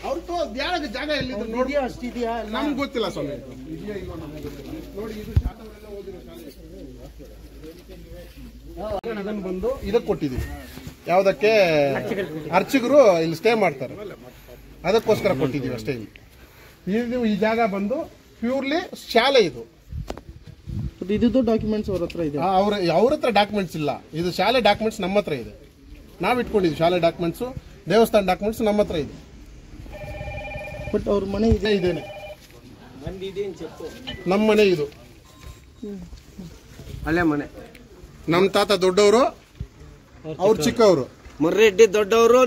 ಅವ್ರು ಯಾರ ಜಾಗ ಎಲ್ಲಿದ್ರು ನೋಡಿ, ಅಷ್ಟಿದೆಯಾ? ನಮ್ಗೆ ಗೊತ್ತಿಲ್ಲ ಸ್ವಾಮಿ. ನೋಡಿ ಇದು ಇದನ್ನು ಬಂದು ಇದಕ್ಕೆ ಕೊಟ್ಟಿದ್ದೀವಿ. ಯಾವುದಕ್ಕೆ? ಅರ್ಚಕರು ಇಲ್ಲಿ ಸ್ಟೇ ಮಾಡ್ತಾರೆ, ಅದಕ್ಕೋಸ್ಕರ ಕೊಟ್ಟಿದ್ದೀವಿ ಅಷ್ಟೇ. ಇಲ್ಲಿ ಈ ಜಾಗ ಬಂದು ಪ್ಯೂರ್ಲಿ ಶಾಲೆ. ಇದು ಡಾಕ್ಯುಮೆಂಟ್ಸ್ ಅವ್ರ ಹತ್ರ ಇದೆ. ಅವ್ರ ಹತ್ರ ಡಾಕ್ಯುಮೆಂಟ್ಸ್ ಇಲ್ಲ. ಇದು ಶಾಲೆ ಡಾಕ್ಯುಮೆಂಟ್ಸ್ ನಮ್ಮ ಹತ್ರ ಇದೆ. ನಾವು ಇಟ್ಕೊಂಡಿದ್ವಿ ಶಾಲೆ ಡಾಕ್ಯುಮೆಂಟ್ಸು, ದೇವಸ್ಥಾನ ಡಾಕ್ಯುಮೆಂಟ್ಸ್ ನಮ್ಮ ಹತ್ರ ಇದೆ. ಬಟ್ ಅವ್ರ ಮನೆ ಇದೇನೆ ನಮ್ಮ ಮನೆ. ಇದು ಹಳೆ ಮನೆ. ನಮ್ಮ ತಾತ ದೊಡ್ಡವರು, ಅವ್ರು ಚಿಕ್ಕವರು. ಮೊರ್ರೆಡ್ಡಿ ದೊಡ್ಡವರು,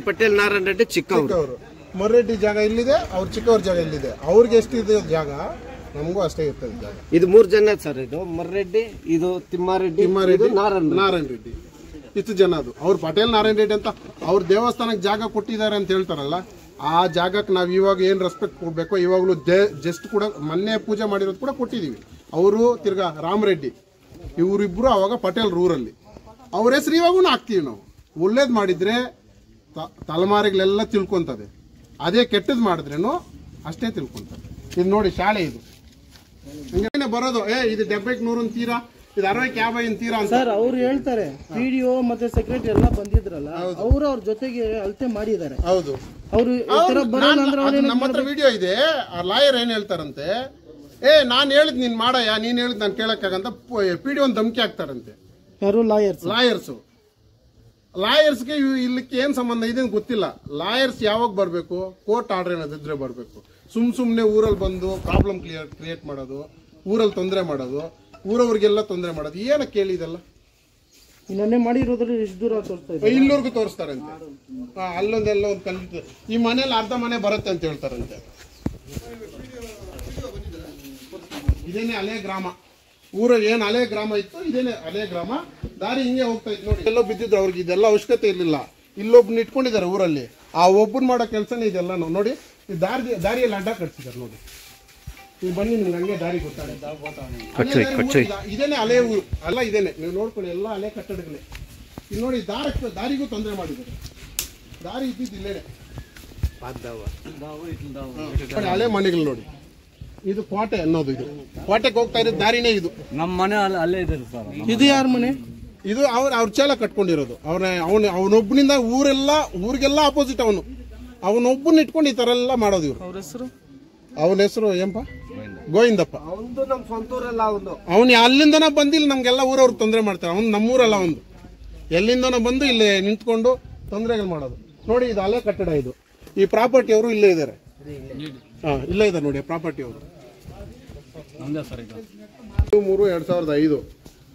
ಪಟೇಲ್ ನಾರಾಯಣ ರೆಡ್ಡಿ ಚಿಕ್ಕವರು. ಮೊರ್ರೆಡ್ಡಿ ಜಾಗ ಇಲ್ಲಿದೆ, ಅವ್ರ ಚಿಕ್ಕವ್ರ ಜಾಗ ಇಲ್ಲಿದೆ. ಅವ್ರಿಗೆ ಎಷ್ಟಿದೆ ಜಾಗ ನಮಗೂ ಅಷ್ಟೇ ಇರ್ತದೆ ಜಾಗ. ಇದು 3 ಜನ ಸರ್. ಇದು ಮರ್ರೆಡ್ಡಿ, ಇದು ತಿಮ್ಮಾರೆಡ್ಡಿ, ತಿಮ್ಮಾರೆಡ್ಡಿ, ನಾರಾಯಣ ರೆಡ್ಡಿ, ಇಷ್ಟು ಜನ. ಅದು ಅವ್ರು ಪಟೇಲ್ ನಾರಾಯಣ ರೆಡ್ಡಿ ಅಂತ ಅವ್ರ ದೇವಸ್ಥಾನಕ್ಕೆ ಜಾಗ ಕೊಟ್ಟಿದ್ದಾರೆ ಅಂತ ಹೇಳ್ತಾರಲ್ಲ, ಆ ಜಾಗಕ್ಕೆ ನಾವು ಇವಾಗ ಏನು ರೆಸ್ಪೆಕ್ಟ್ ಕೊಡಬೇಕು, ಇವಾಗಲೂ ಜಸ್ಟ್ ಕೂಡ ಮೊನ್ನೆ ಪೂಜೆ ಮಾಡಿರೋದು ಕೂಡ ಕೊಟ್ಟಿದ್ದೀವಿ. ಅವರು ತಿರ್ಗಾ ರಾಮರೆಡ್ಡಿ, ಇವರಿಬ್ಬರು ಅವಾಗ ಪಟೇಲ್ ಊರಲ್ಲಿ, ಅವ್ರ ಹೆಸರು ಇವಾಗೂ ಹಾಕ್ತೀವಿ ನಾವು. ಒಳ್ಳೇದು ಮಾಡಿದ್ರೆ ತಲೆಮಾರಿಗಳೆಲ್ಲ ತಿಳ್ಕೊಂತದೆ, ಅದೇ ಕೆಟ್ಟದ್ದು ಮಾಡಿದ್ರೇನು ಅಷ್ಟೇ ತಿಳ್ಕೊಂತದೆ. ಇದು ನೋಡಿ ಶಾಲೆ, ಇದು ಹಂಗೇನೆ ಬರೋದು. ಇದು 70-100 ಅಂತೀರಾ, ಇದು 60-50 ಅಂತೀರಾ ಅಂತ. ಸರ್ ಅವ್ರು ಹೇಳ್ತಾರೆ PDO ಮತ್ತೆ ಸೆಕ್ರೆಟರಿ ಎಲ್ಲ ಬಂದಿದ್ರಲ್ಲ, ಅವ್ರ ಜೊತೆಗೆ ಅಳತೆ ಮಾಡಿದ್ದಾರೆ. ಹೌದು, ಅವ್ರು ನಮ್ಮ ಹತ್ರ ವಿಡಿಯೋ ಇದೆ. ಆ ಲಾಯರ್ ಏನ್ ಹೇಳ್ತಾರಂತೆ, ನಾನ್ ಹೇಳಿದ್ ನೀನ್ ಮಾಡಯ್ಯ, ನೀನ್ ಹೇಳಿದ್ ನಾನು ಕೇಳಕ್ಕಾಗಂತ PDO ಒಂದು ಧಮಕಿ ಹಾಕ್ತಾರಂತೆ. ಯಾರು ಲಾಯರ್ಸ್ಗೆ ಇಲ್ಲಕ್ಕೆ ಏನ್ ಸಂಬಂಧ ಇದೆ ಗೊತ್ತಿಲ್ಲ. ಲಾಯರ್ಸ್ ಯಾವಾಗ ಬರ್ಬೇಕು, ಕೋರ್ಟ್ ಆರ್ಡರ್ ಏನಾದಿದ್ರೆ ಬರ್ಬೇಕು. ಸುಮ್ನೆ ಊರಲ್ಲಿ ಬಂದು ಪ್ರಾಬ್ಲಮ್ ಕ್ರಿಯೇಟ್ ಮಾಡೋದು, ಊರಲ್ಲಿ ತೊಂದರೆ ಮಾಡೋದು, ಊರವ್ರಿಗೆಲ್ಲ ತೊಂದರೆ ಮಾಡೋದು ಏನಕ್ಕೆ ಕೇಳಿದಲ್ಲ. ಇನ್ನೊಂದೇ ಮಾಡಿರೋದ್ರಲ್ಲಿ ಎಷ್ಟು ದೂರ ತೋರಿಸ್ತಾ ಇದ್ದಾರೆ, ಇಲ್ಲವರೆಗೂ ತೋರಿಸ್ತಾರಂತೆ. ಅಲ್ಲೊಂದೆಲ್ಲ ಒಂದು ಕಲಿತು ಈ ಮನೇಲಿ ಅರ್ಧ ಮನೆ ಬರುತ್ತೆ ಅಂತ ಹೇಳ್ತಾರಂತೆ. ಇದೇನೆ ಹಳೆ ಗ್ರಾಮ, ಊರ ಏನ್ ಹಳೆ ಗ್ರಾಮ ಇತ್ತು, ಇದೇನೆ ಹಳೆ ಗ್ರಾಮ. ದಾರಿ ಹಿಂಗೆ ಹೋಗ್ತಾ ಇತ್ತು ನೋಡಿ. ಎಲ್ಲೋ ಬಿದ್ದಿದ್ರು, ಅವ್ರಿಗೆ ಇದೆಲ್ಲ ಅವಶ್ಯಕತೆ ಇರ್ಲಿಲ್ಲ. ಇಲ್ಲೊಬ್ಬನ ಇಟ್ಕೊಂಡಿದ್ದಾರೆ ಊರಲ್ಲಿ, ಆ ಒಬ್ಬನ್ ಮಾಡೋ ಕೆಲಸನೇ ಇದೆಲ್ಲ. ನೋಡಿ, ಈ ದಾರಿಯಲ್ಲಿ ಅಡ್ಡ ಕಟ್ಸಿದ್ದಾರೆ ನೋಡಿ. ನೀವು ಬನ್ನಿ, ನಿಮ್ಗೆ ಹಂಗೆ ದಾರಿ ಗೊತ್ತಾಗುತ್ತೆ. ಇದೇನೆ ಹಳೆ ಊರು ಅಲ್ಲ, ಇದೇನೆ ನೀವು ನೋಡ್ಕೊಳ್ಳಿ, ಎಲ್ಲ ಹಳೆ ಕಟ್ಟಡಗಳೇ. ಇಲ್ಲಿ ನೋಡಿ, ದಾರಿಗೂ ತೊಂದರೆ ಮಾಡಿದ್ದಾರೆ. ದಾರಿ ಇದ್ದಿದ್ದೇನೆ ಹಳೆ ಮನೆಗಳು ನೋಡಿ. ಇದು ಕೋಟೆ ಅನ್ನೋದು, ಇದು ಕೋಟೆಗೆ ಹೋಗ್ತಾ ಇರೋದು ದಾರಿನೇ. ಇದು ನಮ್ಮ ಮನೆ ಅಲ್ಲೇ ಇದೆ ಸರ್. ಇದು ಯಾರ ಮನೆ? ಇದು ಅವ್ರ ಚಾಲ ಕಟ್ಕೊಂಡಿರೋದು. ಅವನೊಬ್ಬನಿಂದ ಊರಿಗೆಲ್ಲ ಅಪೋಸಿಟ್. ಅವನೊಬ್ಬನ ಇಟ್ಕೊಂಡು ಈ ತರ ಎಲ್ಲ ಮಾಡೋದು ಇವ್ರು. ಅವನ ಹೆಸರು ಏನಪ್ಪ? ಗೋವಿಂದಪ್ಪ. ಅವನು ನಮ್ಮ ಸ್ವಂತ ಊರಲ್ಲ. ಅವನು ಅಲ್ಲಿಂದನ ಬಂದಿಲ್ಲ, ನಮ್ಗೆಲ್ಲ ಊರವ್ರು ತೊಂದರೆ ಮಾಡ್ತಾರೆ. ಅವ್ನು ನಮ್ಮೂರಲ್ಲ, ಒಂದು ಎಲ್ಲಿಂದನ ಬಂದು ಇಲ್ಲಿ ನಿಂತ್ಕೊಂಡು ತೊಂದರೆಗಳು ಮಾಡೋದು ನೋಡಿ. ಇದು ಹಳೆ ಕಟ್ಟಡ. ಇದು ಈ ಪ್ರಾಪರ್ಟಿ ಅವರು ಇಲ್ಲೇ ಇದ್ದಾರೆ. ಇಲ್ಲೇ ಇದ್ದಾರೆ ನೋಡಿ ಪ್ರಾಪರ್ಟಿ ಅವರು. 3/2005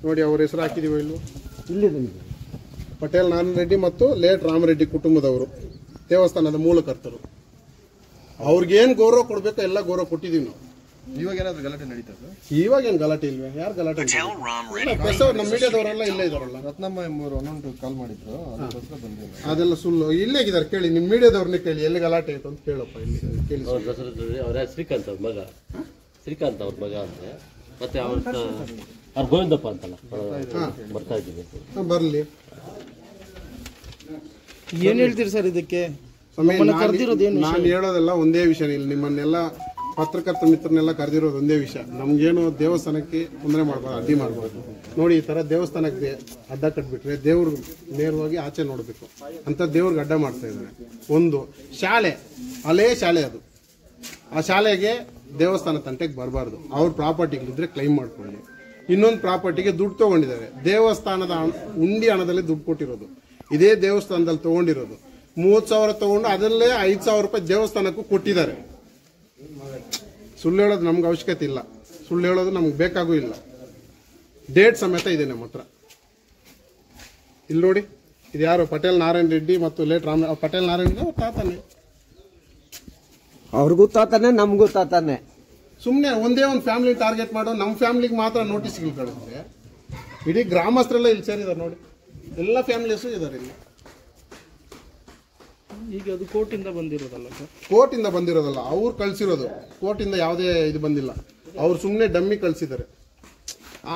ನೋಡಿ, ಅವ್ರ ಹೆಸರು ಹಾಕಿದೀವಿ ಇಲ್ಲೂ. ಇಲ್ಲಿದೆ ಪಟೇಲ್ ನಾರಾಯಣ ರೆಡ್ಡಿ ಮತ್ತು ಲೇಟ್ ರಾಮರೆಡ್ಡಿ ಕುಟುಂಬದವರು, ದೇವಸ್ಥಾನದ ಮೂಲಕರ್ತರು. ಅವ್ರಿಗೇನು ಗೌರವ ಕೊಡ್ಬೇಕು ಎಲ್ಲ ಗೌರವ ಕೊಟ್ಟಿದೀವಿ ನಾವು. ಇವಾಗ ಏನಾದ್ರು ಗಲಾಟೆ ನಡೀತದೆ? ಇವಾಗ ಏನು ಗಲಾಟೆ ಇಲ್ವೇ? ಯಾರು ಗಲಾಟೆ? ನಮ್ಮ ಮೀಡಿಯಾದವರೆಲ್ಲ ಇಲ್ಲೇ ಇದಾರಲ್ಲ. ರತ್ನಮ್ಮ ಎಂಬುವರು ಒಂದೊಂದು ಕಾಲ್ ಮಾಡಿದ್ರು, ಅದಕ್ಕೋಸ್ಕರ ಬಂದಿಲ್ಲ. ಅದೆಲ್ಲ ಸುಳ್ಳು. ಇಲ್ಲೇ ಇದ್ದಾರೆ, ಕೇಳಿ. ನಿಮ್ಮ ಮೀಡಿಯಾದವ್ರನ್ನೇ ಕೇಳಿ, ಎಲ್ಲಿ ಗಲಾಟೆ ಆಯ್ತು ಅಂತ ಕೇಳಪ್ಪ. ಇಲ್ಲಿ ಕೇಳಿ. ಅವರ ಶ್ರೀಕಾಂತ್ ಅವ್ರ ಮಗ, ಶ್ರೀಕಾಂತ್ ಅವ್ರ ಮಗ ಅಂತ. ಮತ್ತೆ ಅವ್ರ ಗೋವಿಂದಪ್ಪ ಅಂತಲ್ಲ ಬರ್ತಾ ಇದ್ದೀವಿ. ಬರ್ಲಿ. ಏನ್ ಹೇಳ್ತೀರಿ ಸರ್ ಇದಕ್ಕೆ? ನಾನು ಹೇಳೋದೆಲ್ಲ ಒಂದೇ ವಿಷಯ. ಇಲ್ಲಿ ನಿಮ್ಮನ್ನೆಲ್ಲ ಪತ್ರಕರ್ತ ಮಿತ್ರನೆಲ್ಲ ಕರೆದಿರೋದು ಒಂದೇ ವಿಷಯ. ನಮ್ಗೇನು ದೇವಸ್ಥಾನಕ್ಕೆ ತೊಂದರೆ ಮಾಡಬಾರ್ದು, ಅಡ್ಡಿ ಮಾಡಬಾರ್ದು. ನೋಡಿ, ಈ ತರ ದೇವಸ್ಥಾನಕ್ಕೆ ಅಡ್ಡ ಕಟ್ಬಿಟ್ರೆ ದೇವ್ರ ನೇರವಾಗಿ ಆಚೆ ನೋಡ್ಬೇಕು ಅಂತ ದೇವ್ರಿಗೆ ಅಡ್ಡ ಮಾಡ್ತಾ ಇದ್ದಾರೆ. ಒಂದು ಶಾಲೆ, ಹಳೇ ಶಾಲೆ ಅದು. ಆ ಶಾಲೆಗೆ ದೇವಸ್ಥಾನ ತಂಟೆಗೆ ಬರಬಾರ್ದು. ಅವ್ರ ಪ್ರಾಪರ್ಟಿಗಳಿದ್ರೆ ಕ್ಲೈಮ್ ಮಾಡ್ಕೊಳ್ಳಿ. ಇನ್ನೊಂದು ಪ್ರಾಪರ್ಟಿಗೆ ದುಡ್ಡು ತಗೊಂಡಿದ್ದಾರೆ. ದೇವಸ್ಥಾನದ ಉಂಡಿ ಹಣದಲ್ಲಿ ದುಡ್ಡು ಕೊಟ್ಟಿರೋದು. ಇದೇ ದೇವಸ್ಥಾನದಲ್ಲಿ ತಗೊಂಡಿರೋದು 30,000 ತಗೊಂಡು ಅದರಲ್ಲೇ 5,000 ರೂಪಾಯಿ ದೇವಸ್ಥಾನಕ್ಕೂ ಕೊಟ್ಟಿದ್ದಾರೆ. ಸುಳ್ಳು ಹೇಳೋದು ನಮ್ಗೆ ಅವಶ್ಯಕತೆ ಇಲ್ಲ, ಸುಳ್ಳು ಹೇಳೋದು ನಮ್ಗೆ ಬೇಕಾಗೂ ಇಲ್ಲ. ಡೇಟ್ ಸಮೇತ ಇದೆ ನಮ್ಮ ಹತ್ರ. ಇಲ್ಲಿ ನೋಡಿ, ಇದು ಯಾರು? ಪಟೇಲ್ ನಾರಾಯಣ ರೆಡ್ಡಿ ಮತ್ತು ಲೇಟ್ ಪಟೇಲ್ ನಾರಾಯಣ ರೆಡ್ಡಿ ಅವ್ರ ತಾತಾನೆ. ಅವ್ರಿಗೂ ತಾತಾನೆ, ನಮಗೂ ತಾತಾನೆ. ಸುಮ್ಮನೆ ಒಂದೇ ಒಂದು ಫ್ಯಾಮಿಲಿ ಟಾರ್ಗೆಟ್ ಮಾಡೋ, ನಮ್ಮ ಫ್ಯಾಮಿಲಿಗೆ ಮಾತ್ರ ನೋಟಿಸ್ಗಳು ಕಳಿಸಿದ್ರೆ ಇಡೀ ಗ್ರಾಮಸ್ಥರೆಲ್ಲ ಇಲ್ಲಿ ಸೇರಿದ್ದಾರೆ ನೋಡಿ. ಎಲ್ಲ ಫ್ಯಾಮಿಲೀಸು ಇದ್ದಾರೆ ಇಲ್ಲಿ. ಈಗ ಅದು ಕೋರ್ಟಿಂದ ಬಂದಿರೋದಲ್ಲ ಸರ್? ಕೋರ್ಟಿಂದ ಬಂದಿರೋದಲ್ಲ, ಅವ್ರು ಕಳ್ಸಿರೋದು. ಕೋರ್ಟಿಂದ ಯಾವುದೇ ಇದು ಬಂದಿಲ್ಲ. ಅವ್ರು ಸುಮ್ಮನೆ ಡಮ್ಮಿ ಕಳ್ಸಿದ್ದಾರೆ,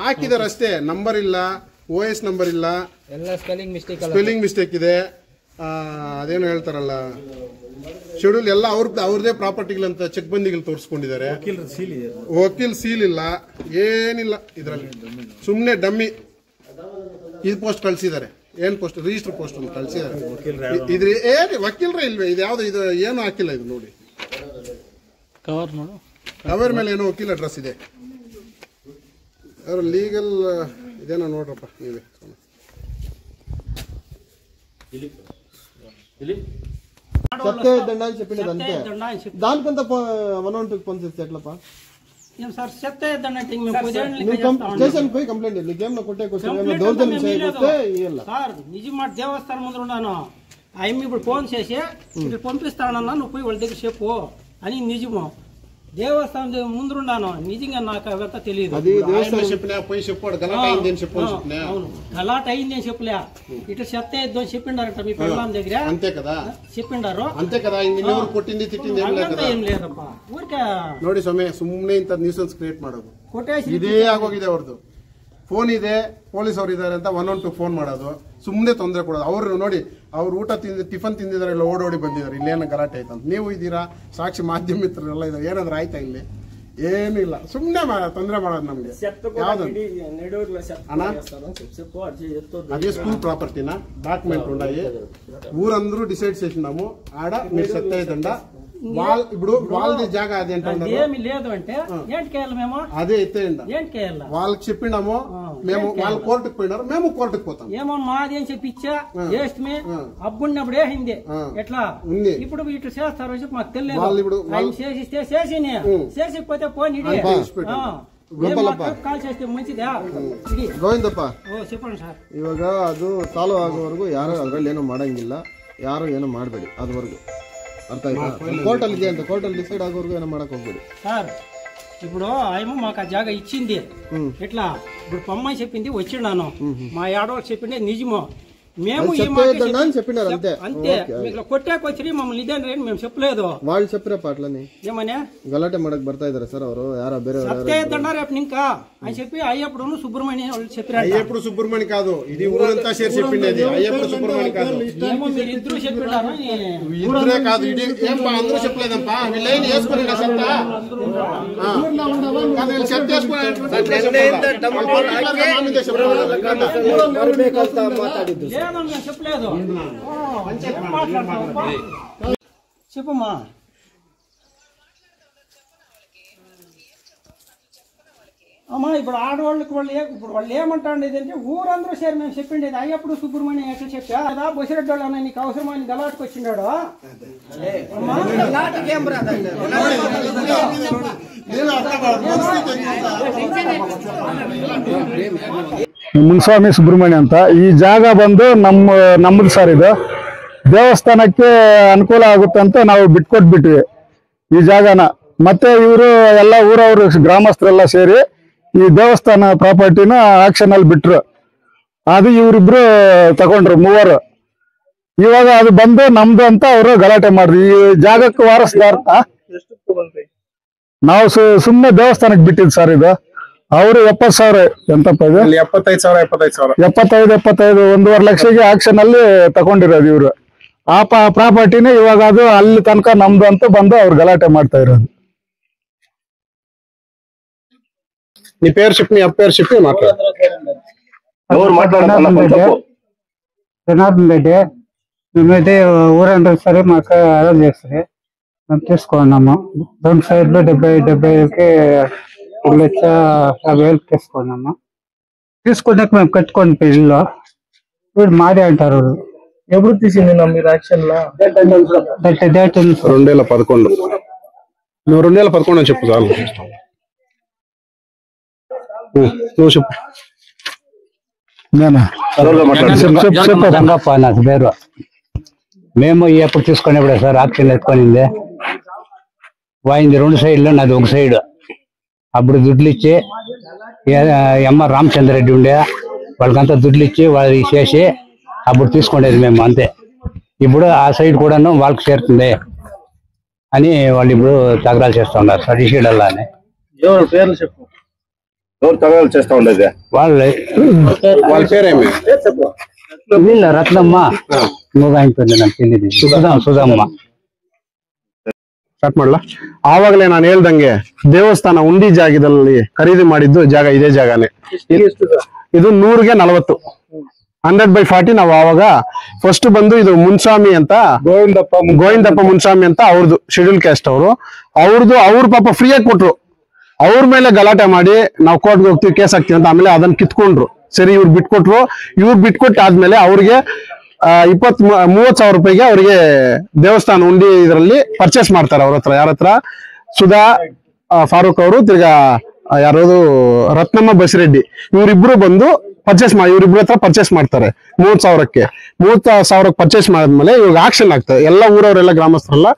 ಹಾಕಿದ್ದಾರೆ ಅಷ್ಟೇ. ನಂಬರ್ ಇಲ್ಲ, OS ನಂಬರ್ ಇಲ್ಲ, ಎಲ್ಲ ಸ್ಪೆಲ್ಲಿಂಗ್ ಮಿಸ್ಟೇಕ್ ಇದೆ. ಅದೇನು ಹೇಳ್ತಾರಲ್ಲ, ಶೆಡ್ಯೂಲ್ ಎಲ್ಲ ಅವ್ರದೇ ಪ್ರಾಪರ್ಟಿಗಳಂತ ಚೆಕ್ ಬಂದಿಗಳು ತೋರಿಸ್ಕೊಂಡಿದ್ದಾರೆ. ವಕೀಲ್ ಸೀಲ್ ಇಲ್ಲ, ಏನಿಲ್ಲ ಇದರಲ್ಲಿ. ಸುಮ್ಮನೆ ಡಮ್ಮಿ ಇದು ಪೋಸ್ಟ್ ಕಳ್ಸಿದ್ದಾರೆ. ಏನ್ ಪೋಸ್ಟ್? ರಿಜಿಸ್ಟರ್ ಪೋಸ್ಟ್ ಅಂತ ಕಳ್ಸಿದ್ದಾರೆ. ಇದ್ರ ಏನ್ ವಕೀಲರೇ ಇಲ್ವೇ? ಇದು ಯಾವ್ದು? ಇದು ಏನು ಹಾಕಿಲ್ಲ. ಇದು ನೋಡಿ, ಕವರ್ ಮೇಲೆ ಏನೋ ವಕೀಲ ಅಡ್ರೆಸ್ ಇದೆ. ಲೀಗಲ್ ಇದೇನೋ ನೋಡ್ರಪ್ಪ ನೀವೇ. సత్యదండ అని చెప్పినది అంతే. దానికంత అమౌంట్ పంపిస్తే ఎట్లప్పా? స్టేషన్ పోయి కంప్లైంట్ నీకేమో కొట్టేకొస్తే దౌర్జన్యం చేయకపోతే ఇయ్యాల సార్. నిజం మాట దేవస్థానం ముందు ఉన్నాను. ఆయన ఇప్పుడు ఫోన్ చేసి ఇట్లా పంపిస్తానన్నా, నువ్వు పోయి వాళ్ళ దగ్గర చెప్పు అని. నిజము దేవస్థానం ముందుండాను నిజంగా నాకు అవంతా తెలియదు. అది దేవస్థానం చెప్పినా పోయి చెప్పాడు గలాట అయింది అని చెప్పు చెప్పినా. అవును గలాట అయింది అని చెప్పలే, ఇట్లా చెత్త ఎద్దో చెప్పిండారట మీ పిల్లల దగ్గర. అంతే కదా చెప్పిండారు అంతే కదా. ఇంకెవరు కొట్టింది తిట్టింది ఏం లేదు ಹಂಗಂತ కదా. ಏನ್ ಲೇದಪ್ಪ ಊರ್ಕೆ ನೋಡಿ ಸ್ವಾಮಿ ಸುಮ್ಮನೆ ಇಂಥ ನ್ಯೂಸನ್ಸ್ ಕ್ರಿಯೇಟ್ ಮಾಡೋದು ಕೊಟೇಶನ್ ಇದೇ ಆಗೋಗಿದೆ ಅವ್ರದ್ದು. ಫೋನ್ ಇದೆ, ಪೊಲೀಸ್ ಅವ್ರು ಇದ್ದಾರೆ ಅಂತ 112 ಫೋನ್ ಮಾಡೋದು, ಸುಮ್ಮನೆ ತೊಂದರೆ ಕೊಡೋದು. ಅವರು ನೋಡಿ ಅವ್ರು ಊಟ ತಿಂದು ಟಿಫನ್ ತಿಂದಿದ್ದಾರೆ, ಇಲ್ಲ ಓಡೋಡಿ ಬಂದಿದ್ದಾರೆ, ಇಲ್ಲೇನು ಗಲಾಟೆ ಆಯ್ತು ಅಂತ. ನೀವು ಇದ್ದೀರಾ, ಸಾಕ್ಷಿ ಮಾಧ್ಯಮ ಮಿತ್ರರೆಲ್ಲ ಇದ್ದಾರೆ, ಏನಾದ್ರು ಆಯ್ತಾ ಇಲ್ಲಿ? ಏನೂ ಇಲ್ಲ, ಸುಮ್ಮನೆ ತೊಂದರೆ ಮಾಡೋದು ನಮ್ಗೆ. ಯಾವ್ದು అన్నా అదే స్కూల్ ప్రాపర్టీనా డాక్యుమెంట్ ఉన్నాయి. ఊరందరూ డిసైడ్ చేసినాము ఆడ మీరు సెట్ అయ్యేదండ వాళ్ళ ఇప్పుడు వాళ్ళది జాగా అది ఏమి లేదు అంటే ఏంటికేయాలి మేము అదే ఎత్తేయండి. ఏంటికేయాలి వాళ్ళకి చెప్పినాము మేము, వాళ్ళు కోర్టుకు పోయినారు, మేము కోర్టుకు పోతాం. ఏమో మాది అని చెప్పి ఇచ్చా వేస్తే అబ్బున్నప్పుడు వేసింది ఎట్లా ఉంది. ఇప్పుడు ఇటు చేస్తారు అని చెప్పి మాకు వాళ్ళు తెలియదు. ఇప్పుడు ఆయన చేసిస్తే చేసిని చేసిపోతే పోనీ కాల్ చేస్తే మంచిదా ಇಡಿ. ಗೋವಿಂದಪ್ಪ, చెప్పండి సార్. ಇವಾಗ ಅದು ಸಾಲ್ವ್ ಆಗೋವರೆಗೂ ಯಾರು ಅದ್ರಲ್ಲಿ ಏನೋ ಮಾಡಂಗಿಲ್ಲ, ಯಾರು ಏನೋ ಮಾಡಬೇಡಿ ಅದುವರೆಗೂ. ಅರ್ಥ ಆಯ್ತಾ? ಕೋರ್ಟಲ್ಲಿ ಇದೆ ಅಂತ, ಕೋರ್ಟಲ್ಲಿ ಡಿಸೈಡ್ ಆಗೋವರೆಗೂ ಏನೋ ಮಾಡಕ್ ಹೋಗ್ಬೇಡಿ సార్. ఇప్పుడు ఆయమ మాకు ఆ జాగా ఇచ్చింది ఎట్లా, ఇప్పుడు పొమ్మని చెప్పింది వచ్చిండాను, మా ఏడోకి చెప్పింది నిజమో. మేము ఈ మాట చెప్పినారు అంతే. అంతే మీకు కొట్టాకొచ్చి మమ్మల్ని ఇదేంటి మేము చెప్పలేదు. వాళ్ళు చెప్పిరప్ప అట్లని ఏమనే గలాಟೆ ಮಾಡಕ್ ಬರ್ತಾ ಇದಾರೆ ಸರ್ ಅವರು, ಯಾರೋ ಬೇರೆ సత్యదండారు ఇంకా అని చెప్పి అయ్యప్పుడు సుబ్రహ్మణ్యం వాళ్ళు చెప్పారు. అయ్యప్పుడు సుబ్రహ్మణ్యం కాదు, ఇది ఊరంతా షేర్ చెప్పిండేది. అయ్యప్పుడు సుబ్రహ్మణ్యం కాదు, ఏమో మీరు ఇద్దరు చెప్పారు. ఇద్దరే కాదు, ఇది ఏం అందరూ చెప్పలేదప్పా. వీళ్ళైన వేసుకుని చెత్త చెత్త మేము చెప్పలేదు. చెప్పమ్మా. అమ్మా ఇప్పుడు ఆడవాళ్ళకి ఇప్పుడు వాళ్ళు ఏమంటాండి అంటే ఊరందరూ సరే మేము చెప్పిండేది. అయ్యప్పుడు సుబ్రహ్మణ్యం ఎట్లా చెప్పా కదా, బొసిరెడ్డి వాళ్ళు అన్న నీకు అవసరమని గలాటుకు వచ్చిండాడు. ಮುನ್ಸ್ವಾಮಿ ಸುಬ್ರಹ್ಮಣ್ಯ ಅಂತ. ಈ ಜಾಗ ಬಂದು ನಮ್ಮದು ಸರ್. ಇದು ದೇವಸ್ಥಾನಕ್ಕೆ ಅನುಕೂಲ ಆಗುತ್ತೆ ಅಂತ ನಾವು ಬಿಟ್ಕೊಟ್ಬಿಟ್ವಿ ಈ ಜಾಗನ. ಮತ್ತೆ ಇವರು ಎಲ್ಲ ಊರವರು ಗ್ರಾಮಸ್ಥರೆಲ್ಲ ಸೇರಿ ಈ ದೇವಸ್ಥಾನ ಪ್ರಾಪರ್ಟಿನ ಆಕ್ಷನ್ ಅಲ್ಲಿ ಬಿಟ್ರು. ಅದು ಇವರಿಬ್ರು ತಗೊಂಡ್ರು, ಮೂವರು. ಇವಾಗ ಅದು ಬಂದು ನಮ್ದು ಅಂತ ಅವರು ಗಲಾಟೆ ಮಾಡ್ರು. ಈ ಜಾಗಕ್ಕೆ ವಾರಸ್ದಾರ ನಾವು ಸುಮ್ಮನೆ ದೇವಸ್ಥಾನಕ್ಕೆ ಬಿಟ್ಟಿದ್ ಸರ್. ಇದು ಅವರು 70,000 ಎಂತಪ್ಪ ಇದು 75 1.5 ಲಕ್ಷಕ್ಕೆ ಆಕ್ಷನ್ ಅಲ್ಲಿ ತಗೊಂಡಿರೋದು ಇವರು. ಆ ಪ್ರಾಪರ್ಟಿನೇ ಇವಾಗ ಅದು ಅಲ್ಲಿ ತನಕ ನಮ್ದು ಅಂತ ಬಂದು ಅವ್ರು ಗಲಾಟೆ ಮಾಡ್ತಾ ಇರೋದು. నీ పేరు చెప్పి, నీ పేరు చెప్పి మాట్లాడు. జనార్దన్ రెడ్డి మేమైతే ఊరందరూ సరే మాకు అరేంజ్ చేస్తుంది, మేము తీసుకున్నాము. 2 సైడ్లు 75కి 1,50,000 తీసుకున్నాము. తీసుకున్నాక మేము కట్టుకోండి ఇల్లు. వీడు మాదే అంటారు. ఎప్పుడు తీసింది మీరు యాక్షన్ లా? 2011. నువ్వు 2011 అని చెప్పు చాలు. నువ్వు చెప్పు. రంగప్ప నాకు పేరు. మేము ఎప్పుడు తీసుకునేప్పుడే సార్ ఆక్షన్ ఎత్తుకొనింది. వాయింది 2 సైడ్లు, నాది 1 సైడ్. అప్పుడు దుడ్లు ఇచ్చి ఎంఆర్ రామచంద్రరెడ్డి ఉండే వాళ్ళకంతా దుడ్లు ఇచ్చి వాళ్ళు చేసి అప్పుడు తీసుకునేది మేము అంతే. ఇప్పుడు ఆ సైడ్ కూడాను వాళ్ళకి చేరుతుంది అని వాళ్ళు ఇప్పుడు తగరాలు చేస్తూ ఉన్నారు సార్. ఈ సైడ్ అని ఎవరు పేర్లు చెప్పు, ఎవరు తగరాలు చేస్తా ఉండేది? వాళ్ళ పేరేమి? వీళ్ళ రత్నమ్మ, ఇంకొక ఆయన పేరు నాకు తెలియదు, ಸುಧಮ್ಮ. ಸ್ಟಾರ್ಟ್ ಮಾಡ್ಲಾ? ಆವಾಗಲೇ ನಾನು ಹೇಳ್ದಂಗೆ ದೇವಸ್ಥಾನ ಉಂಡಿ ಜಾಗದಲ್ಲಿ ಖರೀದಿ ಮಾಡಿದ್ದು ಜಾಗ ಇದೇ ಜಾಗನೇ. ಇದು 100ಗೆ 40, 100/40. ನಾವು ಆವಾಗ ಫಸ್ಟ್ ಬಂದು ಇದು ಮುನ್ಸ್ವಾಮಿ ಅಂತ, ಗೋವಿಂದಪ್ಪ ಮುನ್ಸ್ವಾಮಿ ಅಂತ ಅವ್ರದ್ದು ಶೆಡ್ಯೂಲ್ ಕ್ಯಾಸ್ಟ್ ಅವ್ರ ಪಾಪ ಫ್ರೀಯಾಗಿ ಕೊಟ್ರು. ಅವ್ರ ಮೇಲೆ ಗಲಾಟೆ ಮಾಡಿ ನಾವು ಕೋರ್ಟ್ಗೆ ಹೋಗ್ತೀವಿ, ಕೇಸ್ ಹಾಕ್ತೀವಿ ಅಂತ. ಆಮೇಲೆ ಅದನ್ನ ಕಿತ್ಕೊಂಡ್ರು. ಸರಿ, ಇವ್ರು ಬಿಟ್ಕೊಟ್ರು. ಇವ್ರು ಬಿಟ್ಕೊಟ್ಟಾದ್ಮೇಲೆ ಅವ್ರಿಗೆ 20-30,000 ರೂಪಾಯಿಗೆ ಅವರಿಗೆ ದೇವಸ್ಥಾನ ಉಂಡಿ ಇದರಲ್ಲಿ ಪರ್ಚೇಸ್ ಮಾಡ್ತಾರೆ. ಅವ್ರ ಹತ್ರ ಯಾರ ಹತ್ರ? ಸುಧಾ, ಫಾರೂಕ್ ಅವರು, ತಿರ್ಗಾ ಯಾರದು ರತ್ನಮ್ಮ ಬಸಿರೆಡ್ಡಿ ಇವರಿಬ್ರು ಬಂದು ಇವರಿಬ್ರ ಹತ್ರ ಪರ್ಚೇಸ್ ಮಾಡ್ತಾರೆ 30,000ಕ್ಕೆ. 30,000ಕ್ಕೆ ಪರ್ಚೇಸ್ ಮಾಡಿದ್ಮೇಲೆ ಇವಾಗ ಆಕ್ಷನ್ ಆಗ್ತದೆ. ಎಲ್ಲ ಊರವರೆಲ್ಲ ಗ್ರಾಮಸ್ಥರೆಲ್ಲ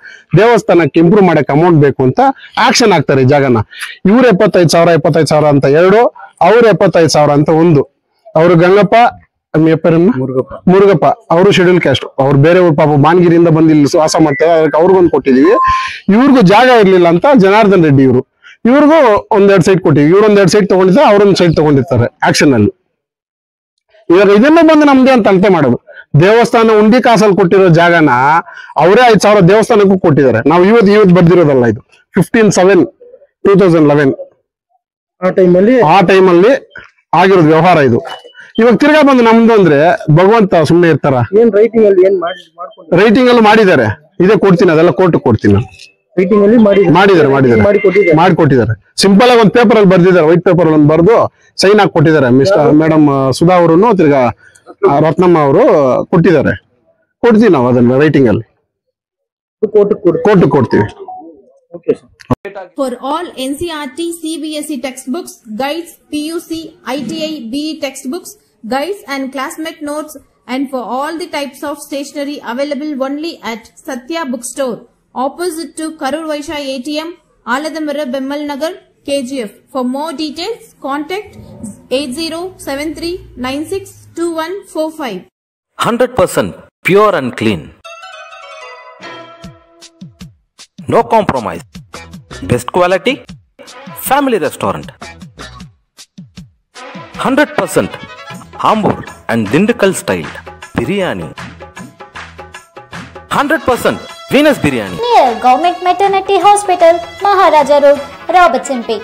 ದೇವಸ್ಥಾನಕ್ಕೆ ಇಂಪ್ರೂವ್ ಮಾಡಕ್ಕೆ ಅಮೌಂಟ್ ಬೇಕು ಅಂತ ಆಕ್ಷನ್ ಆಗ್ತಾರೆ ಈ ಜಾಗನ. ಇವ್ರು 75,000 ಅಂತ 2, ಅವ್ರು 75,000 ಅಂತ 1. ಅವರು ಗಂಗಪ್ಪ ಮುರುಗಪ್ಪ ಅವರು ಶೆಡ್ಯೂಲ್ ಕ್ಯಾಸ್ಟ್, ಅವ್ರು ಬೇರೆ ಪಾಪ ಮಾನ್ಗಿರಿಯಿಂದ ಬಂದು ಇಲ್ಲಿ ವಾಸ ಮಾಡ್ತಾರೆ, ಅದಕ್ಕೆ ಅವ್ರಿಗೊಂದು ಕೊಟ್ಟಿದೀವಿ. ಇವ್ರಿಗೂ ಜಾಗ ಇರ್ಲಿಲ್ಲ ಅಂತ ಜನಾರ್ದನ್ ರೆಡ್ಡಿ ಇವ್ರಿಗೂ 1-2 ಸೈಟ್ ಕೊಟ್ಟಿವಿ. ಇವ್ರು 1-2 ಸೈಟ್ ತಗೊಂಡಿದ್ದಾರೆ, ಅವ್ರೊಂದು ಸೈಟ್ ತಗೊಂಡಿರ್ತಾರೆ ಆಕ್ಷನ್ ಅಲ್ಲಿ. ಇವಾಗ ಇದನ್ನ ಬಂದು ನಮ್ದೇ ಅಂತ ಅಳತೆ ಮಾಡೋದು. ದೇವಸ್ಥಾನ ಉಂಡಿ ಕಾಸಲ್ಲಿ ಕೊಟ್ಟಿರೋ ಜಾಗನ ಅವರೇ 5,000 ದೇವಸ್ಥಾನಕ್ಕೂ ಕೊಟ್ಟಿದ್ದಾರೆ. ನಾವು ಇವತ್ತು ಬರ್ದಿರೋದಲ್ಲ, ಇದು 15/7/2011 ಆ ಟೈಮಲ್ಲಿ ಆಗಿರೋದು ವ್ಯವಹಾರ ಇದು. ಇವಾಗ ತಿರ್ಗಾ ಬಂದು ನಮ್ದು ಅಂದ್ರೆ ಭಗವಂತ ಸುಮ್ಮನೆ ಇರ್ತಾರ? ರೈಟಿಂಗ್ ಅಲ್ಲಿ ಮಾಡಿದ್ದಾರೆ, ಇದೇ ಕೊಡ್ತೀನಿ, ಅದೆಲ್ಲ ಕೋರ್ಟ್ ಕೊಡ್ತೀನಿ ನಾನು. ಮಾಡಿಕೊಟ್ಟಿದ್ದಾರೆ. ಸಿಂಪಲ್ ಆಗಿ ಒಂದು ಪೇಪರ್ ಅಲ್ಲಿ ಬರ್ದಿದ್ದಾರೆ, ವೈಟ್ ಪೇಪರ್ ಅಲ್ಲಿ ಒಂದು ಬರ್ದು ಸೈನ್ ಹಾಕಿ ಕೊಟ್ಟಿದ್ದಾರೆ. ಮೇಡಮ್ ಸುಧಾ ಅವರನ್ನು ತಿರ್ಗಾ ರತ್ನಮ್ಮ ಅವರು ಕೊಟ್ಟಿದ್ದಾರೆ. ಕೊಡ್ತೀವಿ ನಾವು ಅದನ್ನ ರೈಟಿಂಗ್ ಅಲ್ಲಿ ಕೋರ್ಟ್ ಕೊಡ್ತೀವಿ. For all NCERT, CBSE textbooks, guides, PUC, ITI, BE textbooks, guides and classmate notes, and for all the types of stationery available only at Satya Bookstore, opposite to Karur Vaishya ATM, Aladamara, Bemmal Nagar, KGF. For more details, contact 8073962145. 100% pure and clean. No compromise. Best quality. Family restaurant. 100% Ambur and Dindukal style biryani. 100% Venus biryani. Near Government Maternity Hospital, Maharaja Road, Robertson Bay.